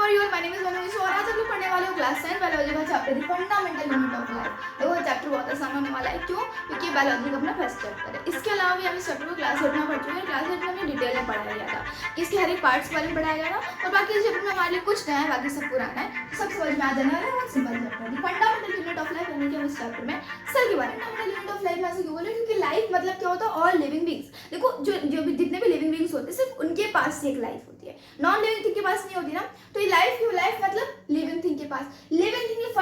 Are you? My name is Manoj. So आज हम लोग पढ़ने वाले हो क्लास 10 बायोलॉजी का chapter the fundamental unit of life. देखो चैप्टर बहुत आसान होने वाला है, क्यों? क्योंकि बायोलॉजी का अपना फर्स्ट चैप्टर है। इसके अलावा भी हम इस चैप्टर को क्लास 8 में पढ़ चुके हैं। क्लास 8 में हमें डिटेल में पढ़ाया गया था कि इसके हर एक पार्ट्स के बारे में पढ़ाया गया था, और बाकी इस चैप्टर में हमारे लिए कुछ नया है, बाकी सब पुराना है। तो सब समझ में आ जाने वाला है। बहुत सिंपल चैप्टर है the fundamental unit of life, यानी कि हम इस चैप्टर में सेल के बारे में फंडामेंटल यूनिट ऑफ लाइफ में ऐसे क्यों बोले? क्योंकि लाइफ मतलब क्या होता है? All living beings. देखो जो भी जितने भी लिविंग बीइंग्स होते हैं सिर्फ उनके पास ही एक लाइफ होती है, नॉन लिविंग थिंग के पास नहीं होती ना। तो ये लाइफ क्यों? लाइफ मतलब लिविंग थिंग के पास। लिविंग थिंग की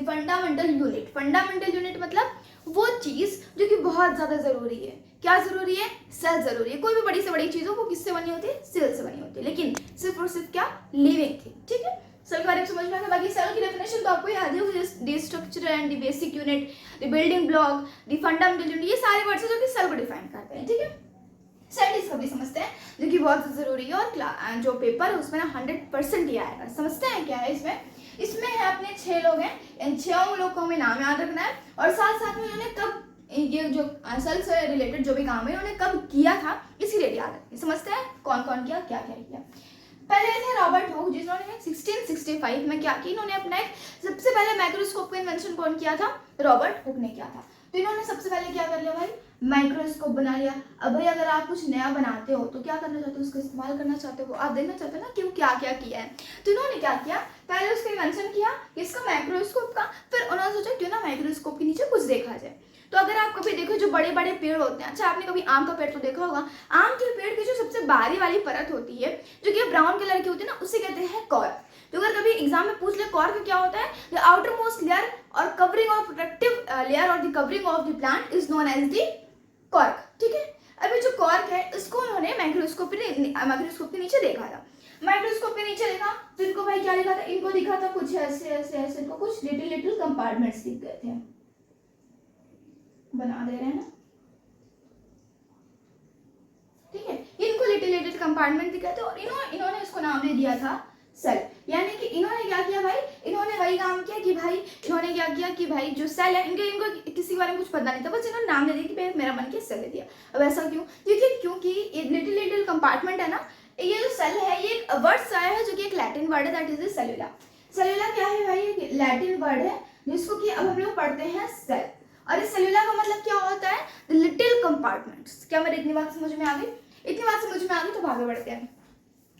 फंडामेंटल यूनिट। फंडामेंटल यूनिट मतलब वो चीज जो कि बहुत ज्यादा जरूरी है। क्या जरूरी है? सेल जरूरी है। कोई भी बड़ी से बड़ी चीज हो वो किससे बनी होती है? सेल से बनी होती है, लेकिन सिर्फ और सिर्फ क्या? Living thing. ठीक है, सेल के बारे में समझ में आ गया। बाकी सेल की डेफिनेशन तो आपको याद है, the structure and the basic unit, the building block, the fundamental unit, ये सारे वर्ड्स हैं जो कि सेल को डिफाइन करते हैं। ठीक है, सेल डिस्कवरी समझते हैं जो कि बहुत जरूरी है, और जो पेपर है उसमें ना 100% ही आएगा। समझते हैं क्या है इसमें? इसमें है अपने 6 लोग हैं, इन 6 लोग को हमें नाम याद रखना है, और साथ साथ में उन्होंने कब ये जो सेल से रिलेटेड जो भी काम है उन्होंने कब किया था इसी डेट याद रखिए। समझते हैं कौन कौन किया, क्या क्या किया। पहले थे रॉबर्ट हुक, जिन्होंने 1665 में क्या किया? इन्होंने अपना एक सबसे पहले माइक्रोस्कोप का इन्वेंशन कौन किया था? रॉबर्ट हुक ने किया था। तो इन्होंने सबसे पहले क्या कर लिया भाई? माइक्रोस्कोप बना लिया। अब भाई अगर आप कुछ नया बनाते हो तो क्या करना चाहते हो? उसका इस्तेमाल करना चाहते हो, आप देखना चाहते हो ना कि वो क्या क्या किया है। तो इन्होंने क्या किया? पहले उसका इन्वेंशन किया किसका? माइक्रोस्कोप का। फिर उन्होंने सोचा क्यों ना माइक्रोस्कोप के नीचे कुछ देखा जाए। तो अगर आप कभी देखो जो बड़े बड़े पेड़ होते हैं, अच्छा आपने कभी आम का पेड़ तो देखा होगा, आम के पेड़ की जो सबसे बाहरी वाली परत होती है जो कि ब्राउन कलर की होती है ना, उसे कहते हैं कॉर्क। तो अगर कभी एग्जाम में पूछ ले कॉर्क क्या होता है, द आउटर मोस्ट लेयर और कवरिंग और प्रोटेक्टिव लेयर और the covering of the plant is known as the cork. ठीक है, अभी जो कॉर्क है इसको उन्होंने माइक्रोस्कोप के नीचे देखा था। माइक्रोस्कोप के नीचे देखा तो इनको भाई क्या दिखा था? इनको दिखा था कुछ ऐसे ऐसे ऐसे, इनको कुछ लिटिल लिटिल कंपार्टमेंट्स दिख गए थे। बना दे रहे हैं ना, ठीक है, इनको लिटिल लिटिल कंपार्टमेंट दिखा थे, और इन्होंने इसको नाम दे दिया था सेल। यानी कि इन्होंने क्या किया भाई? इन्होंने वही काम किया कि भाई इन्होंने क्या किया कि भाई जो सेल है इनको किसी के बारे में कुछ पता नहीं था, बस इन्होंने नाम दे दिया कि मेरा मन किया सेल दे दिया। अब ऐसा क्यों? क्योंकि ये लिटिल लिटिल कंपार्टमेंट है ना, ये जो सेल है ये एक वर्ड से आया है जो कि एक लैटिन वर्ड है, दैट इज सेलुला। सेलुला क्या है भाई? एक लैटिन वर्ड है जिसको कि अब हम लोग पढ़ते हैं सेल। और इस सेलुला का मतलब क्या होता है? Little compartments. क्या मेरी इतनी बात समझ में आ गई? इतनी बात समझ में आ गई तो आगे बढ़ते हैं।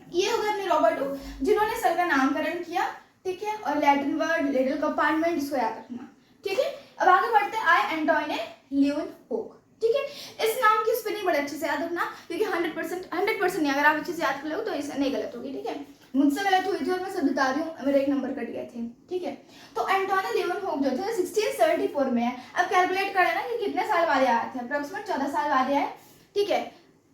ये हो गए अपने रॉबर्ट हुक जिन्होंने सेल का नामकरण किया। ठीक है, और लैटिन वर्ड लिटिल कंपार्टमेंट इसको याद रखना। ठीक है, अब आगे बढ़ते हैं। आई एंटोइन ल्यूनहोक। ठीक है, इस नाम की स्पेलिंग बड़े अच्छे से याद रखना, क्योंकि 100% नहीं, अगर आप अच्छे से याद कर लो तो इसे नहीं गलत होगी। ठीक है, मुझसे गलत हुई थी और मैं सब बता रही हूँ, मेरे 1 नंबर कट गए थे। ठीक है, तो एंटोइन ल्यूनहोक जो थे 1674 में है। अब कैलकुलेट कर लेना कि कितने साल बाद आए थे, अप्रोक्सीमेट 14 साल बाद आए। ठीक है,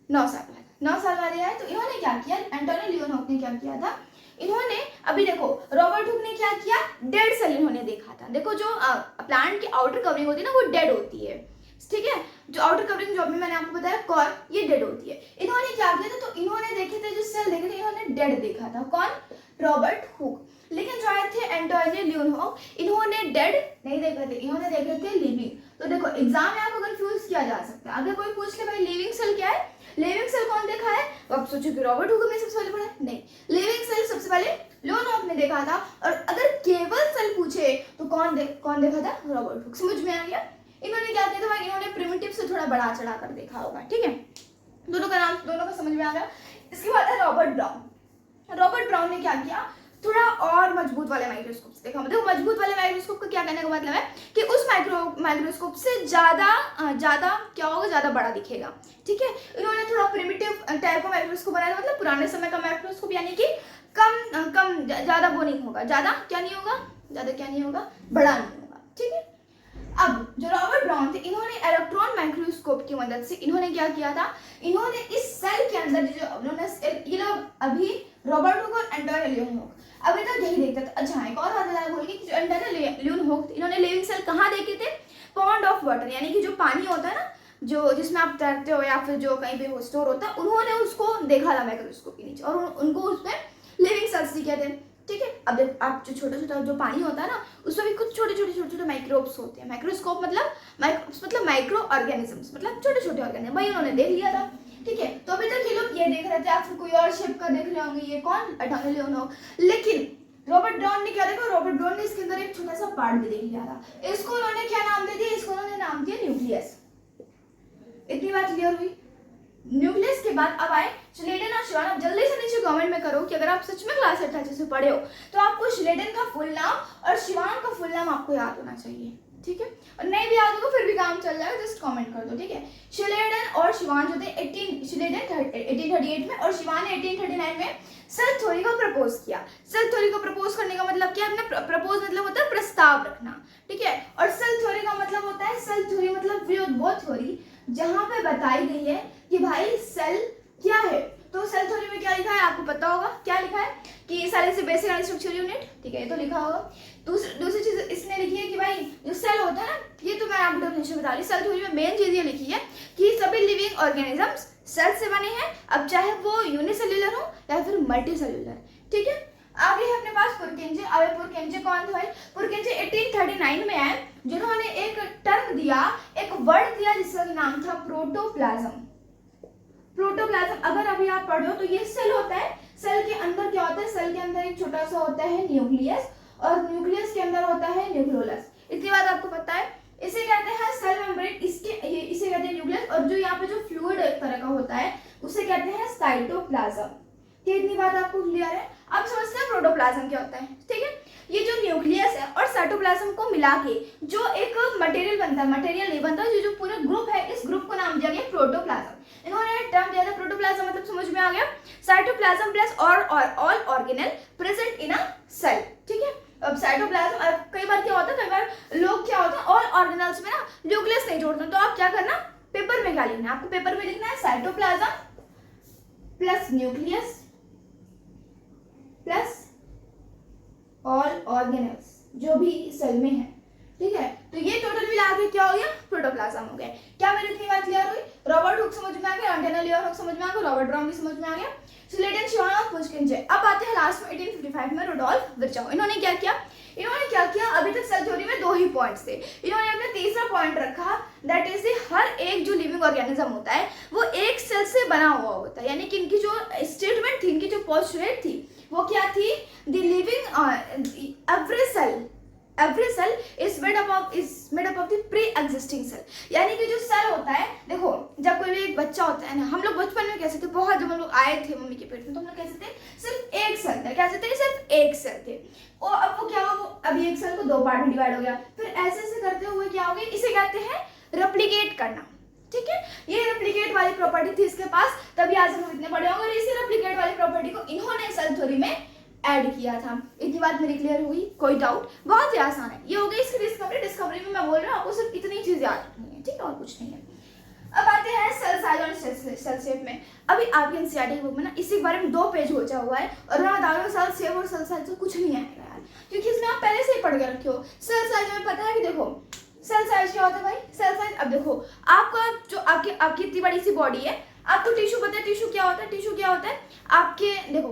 9 साल बाद, 9 साल बाद आए। तो इन्होंने क्या किया? एंटोइन ल्यूनहोक ने क्या किया था? इन्होंने अभी देखो रॉबर्ट हुक ने क्या किया? डेड सेल इन्होंने देखा था। देखो जो प्लांट की आउटर कवरिंग होती है ना वो डेड होती है। ठीक है, जो आउटर कवरिंग जो अभी मैंने आपको बताया कॉर्क, ये डेड होती है। इन्होंने क्या किया था? तो इन्होंने देखे थे जो सेल देखे थे, इन्होंने डेड देखा था। कौन? Robert Hooke. लेकिन जो आए थे एंटोइन ल्यूनहोक, इन्होंने डेड नहीं देखे थे, इन्होंने देखे थे लिविंग। तो देखो एग्जाम में आपको कंफ्यूज किया जा सकता है। अगर कोई पूछ ले भाई लिविंग सेल क्या है, लिविंग सेल कौन देखा है, तो आप सोचो कि रॉबर्ट हुक ने सबसे पहले पढ़ा। नहीं, लिविंग सेल सबसे पहले ल्यूनहोक ने देखा था। और अगर केवल सेल पूछे तो कौन देखा था? Robert Hooke. समझ में आ गया? इन्होंने क्या किया था भाई? इन्होंने प्रिमिटिव से थोड़ा बढ़ा चढ़ा कर देखा होगा। ठीक है, दोनों का नाम दोनों का समझ में आ गया। इसके बाद है रॉबर्ट ब्राउन। रॉबर्ट ब्राउन ने क्या किया? थोड़ा और मजबूत वाले माइक्रोस्कोप से देखा। मतलब मजबूत वाले माइक्रोस्कोप का क्या कहने का मतलब है कि उस माइक्रोस्कोप से ज्यादा क्या होगा? ज्यादा बड़ा दिखेगा। ठीक है, इन्होंने थोड़ा प्रिमिटिव टाइप का माइक्रोस्कोप बनाया, मतलब पुराने समय का माइक्रोस्कोप, यानी कि कम ज्यादा वो नहीं होगा, ज्यादा क्या नहीं होगा, बड़ा नहीं होगा। ठीक है, अब जो रॉबर्ट ब्राउन थे इन्होंने इलेक्ट्रॉन माइक्रोस्कोप की मदद से इन्होंने क्या किया था? इन्होंने इस सेल के अंदर जो ये लोग अभी रॉबर्ट हुक और एंटोइन ल्यूनहोक अभी तक यही देखते थे। अच्छा एक और बात बताया बोल कि जो एंटोइन ल्यूनहोक इन्होंने लिविंग सेल कहाँ देखे थे? पॉन्ड ऑफ वाटर, यानी कि जो पानी होता है ना, जो जिसमें आप तैरते हो या फिर जो कहीं पे स्टोर होता है, उन्होंने उसको देखा था माइक्रोस्कोप के नीचे, और उनको उसमें लिविंग सेल्स दिखे थे। ठीक है, अब देखो आप जो छोटा छोटा जो पानी होता है ना, उसमें भी कुछ छोटे छोटे माइक्रोब्स होते हैं। माइक्रोस्कोप मतलब माइक्रो ऑर्गेनिजम्स, मतलब छोटे छोटे ऑर्गेनिज्म, वही उन्होंने देख लिया था। ठीक है, तो अभी तक ये लोग ये देख रहे थे, आप फिर कोई और शेप का देख रहे होंगे ये कौन, एटॉर्नी लियोनोव। लेकिन रॉबर्ट ब्राउन ने क्या देखा, रॉबर्ट ब्राउन ने इसके अंदर एक छोटा सा पार्ट भी देख लिया था। इसको उन्होंने क्या नाम दे दिया, इसको उन्होंने नाम दिया न्यूक्लियस। इतनी बात क्लियर हुई। न्यूक्लियस के बाद अब आए श्लेडन और शिवान। अब जल्दी से नीचे कमेंट में करो कि अगर आप सच में क्लास 8 अच्छे से पढ़े हो तो आपको श्लेडन का फुल नाम और शिवान का फुल नाम आपको याद होना चाहिए, ठीक है। और नहीं भी याद होगा फिर भी काम चल जाएगा, जस्ट कमेंट कर दो, ठीक है। श्लेडन और शिवान जो थे श्लेडन 1838 में और शिवान ने 1839 में सेल थ्योरी को प्रपोज किया। सेल थ्योरी को प्रपोज करने का मतलब क्या है, प्रपोज मतलब होता है प्रस्ताव रखना, ठीक है। और सेल थ्योरी का मतलब होता है, सेल थ्योरी मतलब वो थ्योरी जहां पे बताई गई है कि भाई सेल क्या है। तो सेल थ्योरी में क्या लिखा है आपको पता होगा, क्या लिखा है कि cell is basic and structural unit, ठीक है, ये तो लिखा होगा। दूसरी चीज इसने लिखी है कि भाई जो सेल होता है ना, ये तो मैं आपको डेफिनेशन बता रही। सेल थ्योरी में मेन चीज ये लिखी है कि सभी लिविंग ऑर्गेनिजम्स सेल से बने हैं, अब चाहे वो यूनिसेल्युलर हो या फिर मल्टी सेल्युलर, ठीक है। आगे है अपने पास पुरकिंजे। अब पुरकिंजे कौन थे भाई, पुरकिंजे 1839 में आए, जिन्होंने एक टर्म दिया, एक वर्ड दिया जिसका नाम था प्रोटोप्लाज्म। प्रोटोप्लाज्म अगर अभी आप पढ़ो तो ये सेल होता है, सेल के अंदर क्या होता है, सेल के अंदर एक छोटा सा होता है न्यूक्लियस और न्यूक्लियस के अंदर होता है न्यूक्लियोलस। इतनी बात आपको पता है। इसे कहते हैं सेल मेम्ब्रेन, इसे कहते हैं न्यूक्लियस, और जो यहाँ पे जो फ्लूइड एक तरह का होता है उसे कहते हैं साइटोप्लाज्म। इतनी बात आपको क्लियर है। अब समझते हैं प्रोटोप्लाज्म क्या होता है, ठीक है। ये जो न्यूक्लियस है और साइटोप्लाज्म को मिला के जो एक मटेरियल बनता है, मटेरियल नहीं बनता, जो पूरा ग्रुप है, इस ग्रुप को नाम दिया गया प्रोटोप्लाज्म। इन्होंने टर्म दिया था प्रोटोप्लाज्म, मतलब समझ में आ गया, cytoplasm plus all organelle present in a cell, ठीक है। अब साइटोप्लाज्म, कई बार क्या होता है, कई बार लोग क्या होता है ऑल ऑर्गेनल्स में ना न्यूक्लियस नहीं जोड़ते, तो आप क्या करना, पेपर में क्या लिखना है आपको, पेपर में लिखना है cytoplasm plus nucleus plus all organelles जो भी सेल में है, ठीक है। तो ये टोटल मिला के क्या हो गया, प्रोटोप्लाज्म हो गया। क्या मेरी इतनी बात क्लियर हुई। रॉबर्ट हुक समझ में आ गया, एंटोनी लियोनोव समझ में आ गया, रॉबर्ट ब्राउन भी समझ में आ गया, श्लेडन, शिवान और पुरकिंजे। अब आते हैं लास्ट में 1855 में रुडोल्फ विर्चोव। इन्होंने क्या किया, अभी तक सेल थ्योरी में 2 ही पॉइंट्स थे, इन्होंने अपना तीसरा पॉइंट रखा, दैट इज हर एक जो लिविंग ऑर्गेनिज्म होता है वो एक सेल से बना हुआ होता है। यानी कि इनकी जो स्टेटमेंट थी, इनकी जो पोस्टुलेट थी वो क्या थी, the living every cell is made up of the pre-existing cell। यानी कि जो सेल होता है, देखो जब कोई भी एक बच्चा होता है ना, हम लोग बचपन में कैसे थे, बहुत जब हम लोग आए थे मम्मी के पेट में तो हम लोग कैसे थे, सिर्फ एक सेल थे, कैसे थे, सिर्फ एक सेल थे। और अब वो क्या हुआ, वो अभी एक सेल को 2 पार्ट में डिवाइड हो गया, फिर ऐसे ऐसे करते हुए क्या हो गया, इसे कहते हैं रेप्लिकेट करना, ठीक है। ये रेप्लिकेट वाली प्रॉपर्टी थी इसके पास, तभी आज हम इतने बड़े होंगे। इसी रेप्लिकेट वाली प्रॉपर्टी को इन्होंने सेल थ्योरी में ऐड किया था। इतनी बात मेरी क्लियर हुई, कोई डाउट, बहुत ही आसान है। ये हो गई इसकी डिस्कवरी में मैं बोल रहा हूँ आपको सिर्फ इतनी चीज याद रखनी है, ठीक है, और कुछ नहीं है। अब आते हैं सेल साइज और सेल शेप में। अभी आपके एनसीईआरटी बुक में ना इसी के बारे में 2 पेज बचा हुआ है, और मैं बता रहा हूँ सेल शेप और सेल साइज से कुछ नहीं आएगा यार, क्योंकि इसमें आप पहले से ही पढ़ के रखे हो। सेल साइज में पता है कि देखो सेल साइज क्या होता है भाई, सेल साइज, अब देखो आपका जो आपकी इतनी बड़ी सी बॉडी है, आपको टिश्यू पता है, टिश्यू क्या होता है, आपके देखो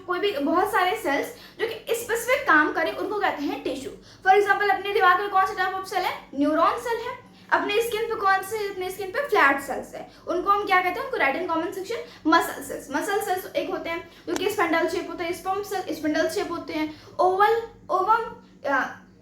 कोई भी बहुत सारे सेल्स जो कि स्पेसिफिक काम करें उनको कहते हैं टिश्यू। फॉर एग्जांपल अपने दिमाग में कौन सा टाइप ऑफ सेल है, न्यूरॉन सेल है। अपने स्किन पे फ्लैट सेल्स है, उनको हम क्या कहते हैं, उनको right in common section muscle cells एक होते हैं जो कि स्पिंडल शेप होता है, स्पर्म सेल स्पिंडल शेप होते हैं, ओवम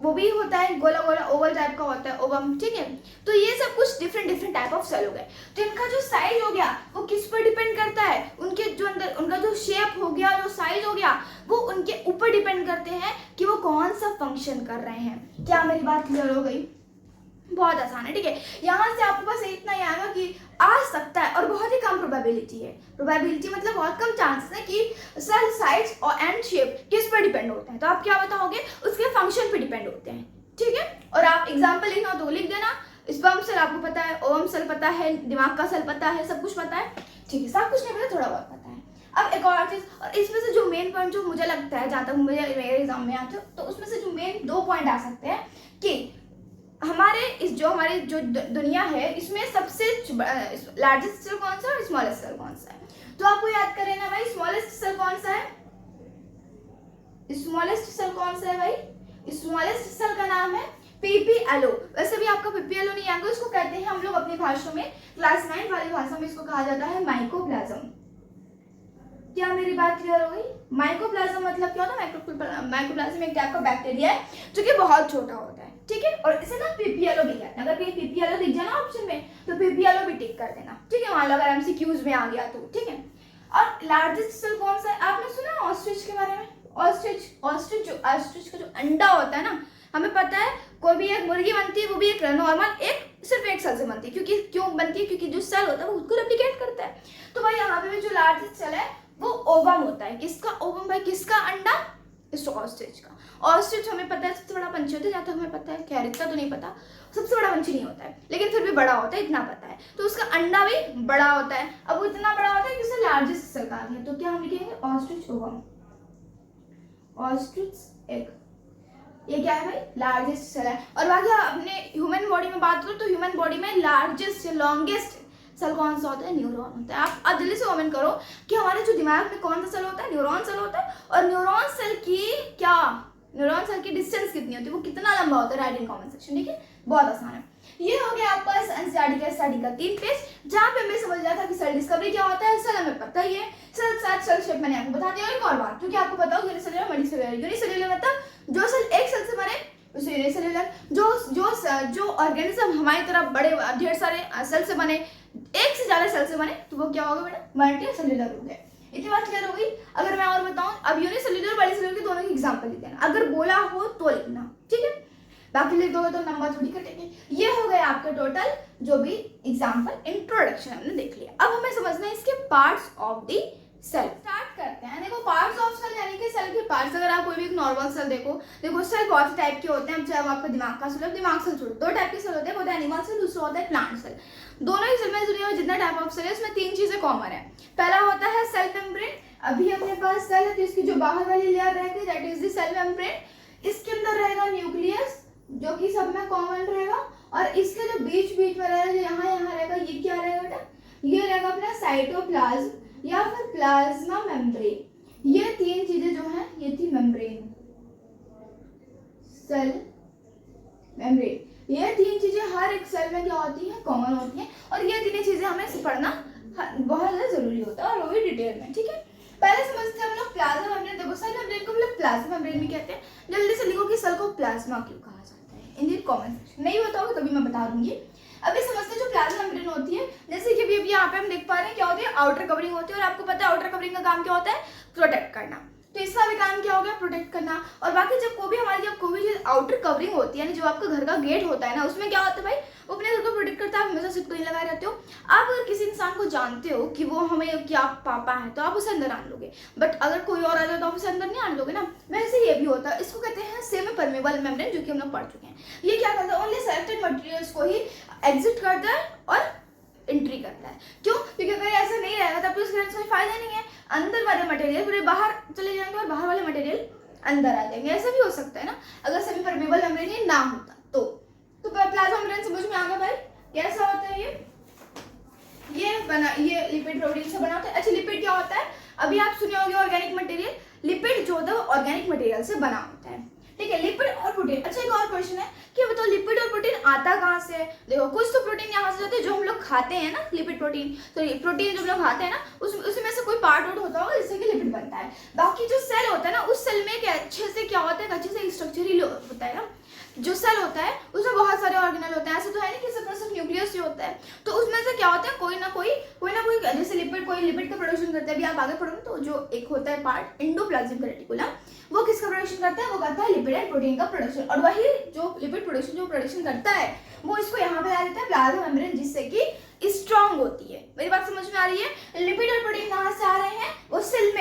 वो भी होता है, गोला गोला ओवल टाइप का होता है ओवम, ठीक है। तो ये सब कुछ डिफरेंट टाइप ऑफ सेल हो गए। तो इनका जो साइज हो गया वो किस पर डिपेंड करता है, उनके जो अंदर उनका जो शेप हो गया, जो साइज हो गया, वो उनके ऊपर डिपेंड करते हैं कि वो कौन सा फंक्शन कर रहे हैं। क्या मेरी बात क्लियर हो गई, बहुत आसान है, ठीक है। यहाँ से आपके पास इतना ही आएगा कि आ सकता है, और बहुत ही कम प्रोबेबिलिटी है, प्रोबेबिलिटी मतलब बहुत कम चांसेस है कि सेल साइज और एंड शेप किस पर डिपेंड होते हैं। तो आप क्या बताओगे, उसके फंक्शन पे डिपेंड होते हैं, ठीक है। और आप एग्जांपल लिखना तो लिख देना, स्पर्म सेल आपको पता है, ओवम सेल पता है, दिमाग का सेल पता है, सब कुछ पता है, ठीक है। सब कुछ नहीं पता, थोड़ा बहुत पता है। अब एक और चीज, और इसमें से जो मेन पॉइंट जो मुझे लगता है, जहाँ तक मेरे एग्जाम में आते हो, तो उसमें से जो मेन 2 पॉइंट आ सकते हैं कि हमारी जो दुनिया है इसमें सबसे लार्जेस्ट सेल कौन सा है और स्मॉलेस्ट सेल कौन सा है। तो आपको याद करें ना भाई, स्मॉलेस्ट सेल कौन सा है, स्मॉलेस्ट सेल कौन सा है भाई, स्मॉलेस्ट सेल का नाम है पीपीएलओ। वैसे भी आपका पीपीएलओ नहीं आएगा, इसको कहते हैं हम लोग अपनी भाषा में, क्लास 9 वाली भाषा में इसको कहा जाता है माइकोप्लाज्म। क्या मेरी बात क्लियर हो गई? माइकोप्लाज्म मतलब क्या होता है? माइकोप्लाज्म एक टाइप का बैक्टीरिया है जो कि बहुत छोटा होता है, ठीक है, और इसे ना पीपीएलओ भी कहते हैं। अगर कहीं पीपीएलओ दिख जाए ना ऑप्शन में तो पीपीएलओ भी टिक कर देना, ठीक है, मान लो अगर एमसीक्यूज में आ गया तो, ठीक है। और लार्जेस्ट सेल कौन सा है? आपने सुना ऑस्ट्रिच के बारे में? ऑस्ट्रिच का जो अंडा होता है ना, हमें पता है कोई भी एक मुर्गी बनती है वो भी एक नॉर्मल सिर्फ एक सेल से बनती है। क्योंकि क्यों बनती है? क्योंकि जो सेल होता है वो उसको रेप्लिकेट करता है। तो भाई यहाँ पे भी जो लार्जेस्ट सेल है वो ओवम होता है। किसका ओवम भाई? किसका अंडा? इस ऑस्ट्रिच का। ऑस्ट्रिच हमें पता है सबसे बड़ा पंछी होता है, जहाँ तक हमें पता है, खैर इतना तो नहीं पता, सबसे बड़ा पंछी नहीं होता है लेकिन फिर भी बड़ा होता है, इतना पता है। तो उसका अंडा भी बड़ा होता है। अब वो इतना बड़ा होता है कि उसे लार्जेस्ट सेल कहा गया। तो क्या हम लिखेंगे? ऑस्ट्रिच ओवम, ऑस्ट्रिच एग, ये क्या है भाई? लार्जेस्ट सेल है। और बाकी अपने ह्यूमन बॉडी में बात करो तो ह्यूमन बॉडी में लार्जेस्ट लॉन्गेस्ट सेल कौन सा होता है? न्यूरॉन होता है। आप जल्दी से कमेंट करो कि हमारे जो दिमाग में कौन सा सेल होता है? न्यूरॉन सेल होता है। और न्यूरॉन सेल की डिस्टेंस कितनी होती है, वो कितना लंबा होता है? राइट इन कमेंट सेक्शन, ठीक है, बहुत आसान है। ये हो गया आपका एनसीईआरटी का स्टडी का 3 पेज, जहाँ पे हमें समझ लिया था कि सेल डिस्कवरी क्या होता है। सेल हमें पता ही है, सेल के साथ सेल शेप मैंने आपको बता दिया। एक और बात, क्योंकि आपको पता हो यूनिसेल्युलर मल्टीसेल्युलर। यूनिसेल्युलर मतलब जो सेल एक सेल से बने उसे यूनिसेल्युलर, जो ऑर्गेनिज्म हमारी तरह बड़े ढेर सारे सेल से बने, एक से ज्यादा सेल से बने, तो वो क्या होगा बेटा? मल्टी सेल्युलर हो गए। इतनी बात क्लियर हो गई? अगर मैं और बताऊं, अब यूनिसेल्युलर मल्टीसेल्युलर के दोनों की एग्जांपल लिख देना, अगर बोला हो तो लिखना, ठीक है, बाकी लिख दोगे तो नंबर थोड़ी कटेंगे। ये हो गए आपके टोटल जो भी एग्जांपल इंट्रोडक्शन हमने देख लिया। अब हमें समझना है इसके parts of the cell. Start करते हैं। देखो पार्ट्स ऑफ सेल यानी कि सेल के पार्ट्स। अगर आप कोई भी एक नॉर्मल सेल देखो सेल बहुत टाइप के होते हैं। चाहे वो आपका दिमाग का सेल, दिमाग सेल छोड़ो, 2 टाइप के सेल होते हैं, होता है एनिमल सेल, दूसरा होता है प्लांट सेल। दोनों ही सेल में दुनिया में जितना टाइप ऑफ सेल है उसमें 3 चीजें कॉमन है। पहला होता है सेल मेम्ब्रेन। अभी अपने पास सेल है तो इसकी जो बाहर वाली लेयर रहेगी that is the cell membrane. इसके अंदर रहेगा न्यूक्लियस जो कि सब में कॉमन रहेगा, और इसके जो बीच में रहेगा, जो यहाँ रहेगा, ये क्या रहेगा बेटा? ये रहेगा अपना साइटोप्लाज्म या फिर प्लाज्मा मेम्ब्रेन। ये 3 चीजें जो हैं ये थी मेम्ब्रेन, सेल मेम्ब्रेन। ये 3 चीजें हर एक सेल में क्या होती है? कॉमन होती हैं। और ये 3 चीजें हमें पढ़ना बहुत ज्यादा जरूरी होता है, और वो भी डिटेल में, ठीक है। पहले समझते हैं हम लोग प्लाज्मा मेम्ब्रेन। देखो सेल मेम्ब्रेन को हम लोग प्लाज्मा मेम्ब्रेन भी कहते हैं। जल्दी से लिखो कि सेल को प्लाज्मा क्यों कहा जाता है इन दी कमेंट सेक्शन। नहीं बताओगे तभी मैं बता दूंगी। अभी समझते हैं जो प्लाज्मा मेम्ब्रेन होती है, जैसे कि अभी यहाँ पे हम देख पा रहे हैं क्या होती है? आउटर कवरिंग होती है। और आपको पता है आउटर कवरिंग का काम क्या होता है? प्रोटेक्ट करना। तो इसका भी काम क्या हो गया? प्रोटेक्ट करना। और बाकी जब कोई भी चीज आउटर कवरिंग होती है, जो आपका घर का गेट होता है ना, उसमें क्या होता है भाई? वो अपने घर को प्रोटेक्ट करता है। आप हमेशा सिर्फ नहीं लगाए रहते हो। आप अगर किसी इंसान को जानते हो कि वो हमें क्या पापा है तो आप उसे अंदर आने लोगे, बट अगर कोई और आ जाए तो आप उसे अंदर नहीं आने लोगे ना। वैसे ये भी होता है। इसको कहते हैं सेमी परमेबल मेम्ब्रेन, जो कि हम लोग पढ़ चुके हैं। ये क्या करता है? ओनली सेलेक्टेड मटेरियल्स को ही एग्जिट करता है और एंट्री करता है। क्यों? क्योंकि अगर ऐसा नहीं रहेगा तब तो इसका कोई फायदा नहीं है। अंदर वाले मटेरियल पूरे बाहर चले जाएंगे और बाहर वाले मटेरियल अंदर आ जाएंगे। ऐसा भी हो सकता है ना, अगर सेमी परमेबल मेम्ब्रेन ही ना होता तो प्लाज्मा मेम्ब्रेन समझ में आ गया भाई कैसा होता है? ये लिपिड प्रोटीन से बना होता है। अच्छा, लिपिड क्या होता है? अभी आप सुने होंगे ऑर्गेनिक मटेरियल। लिपिड जो होता है वो ऑर्गेनिक मटेरियल से बना होता है, ठीक है, लिपिड और प्रोटीन। अच्छा, एक और क्वेश्चन है कि बताओ लिपिड और प्रोटीन आता कहाँ से है? देखो कुछ तो प्रोटीन यहाँ से होते हैं जो हम लोग खाते हैं ना, लिपिड प्रोटीन। तो प्रोटीन जो हम लोग खाते हैं ना, उसमें से कोई पार्ट आउट होता होगा जिससे कि लिपिड बनता है। बाकी जो सेल होता है ना, उस सेल में अच्छे से क्या होता है? अच्छे से स्ट्रक्चर ही होता है ना। जो सेल होता है उसमें बहुत सारे ऑर्गेनल होते हैं। ऐसे तो है नहीं कि सिर्फ न्यूक्लियस ही होता है। तो उसमें से क्या होता है? कोई ना कोई जैसे लिपिड, कोई लिपिड का प्रोडक्शन करता है। अभी आप आगे पढ़ोगे तो जो एक होता है पार्ट एंडोप्लाज्मिक रेटिकुलम, वो किसका प्रोडक्शन करता है? वो करता है लिपिड एंड प्रोटीन का प्रोडक्शन। और वही जो लिपिड प्रोडक्शन करता है वो इसको यहाँ पे ला देता है प्लाज्मा मेम्ब्रेन, जिससे कि स्ट्रांग होती है। मेरी बात समझ में आ रही है? लिपिड और प्रोटीन कहाँ से आ रहे हैं? वो सेल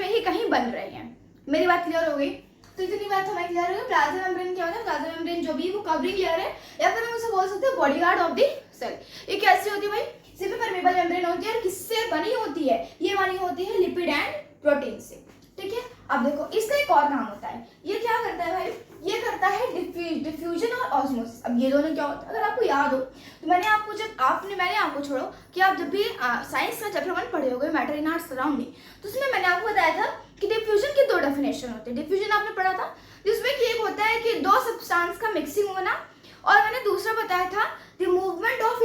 में ही कहीं बन रहे हैं। मेरी बात क्लियर हो गई? तो इतनी बात हमें क्लियर हो गई। प्लाज्मा मेम्ब्रेन क्या होता है? प्लाज्मा मेम्ब्रेन जो भी वो कवरिंग लेयर है, या फिर हम उसे बोल सकते हैं बॉडीगार्ड ऑफ द सेल। ये कैसी होती है भाई? सेमी परमेबल मेम्ब्रेन होती है। और किससे बनी होती है? ये बनी होती है लिपिड एंड प्रोटीन से, ठीक है। अब देखो इसका एक और नाम होता है। ये क्या करता है भाई? ये करता है डिफ्यूजन और ऑस्मोसिस। अब ये दोनों क्या होता है? अगर आपको याद हो तो मैंने आपको छोड़ो कि आप जब भी साइंस का चैप्टर 1 पढ़े होगे, मैटर इन आवर सराउंडिंग, तो उसमें मैंने आपको बताया था कि डिफ्यूजन की 2 डेफिनेशन होते हैं। डिफ्यूजन आपने पढ़ा था, जिसमें कि एक होता है कि 2 सब्सटेंस का मिक्सिंग होना, और मैंने दूसरा बताया था द मूवमेंट ऑफ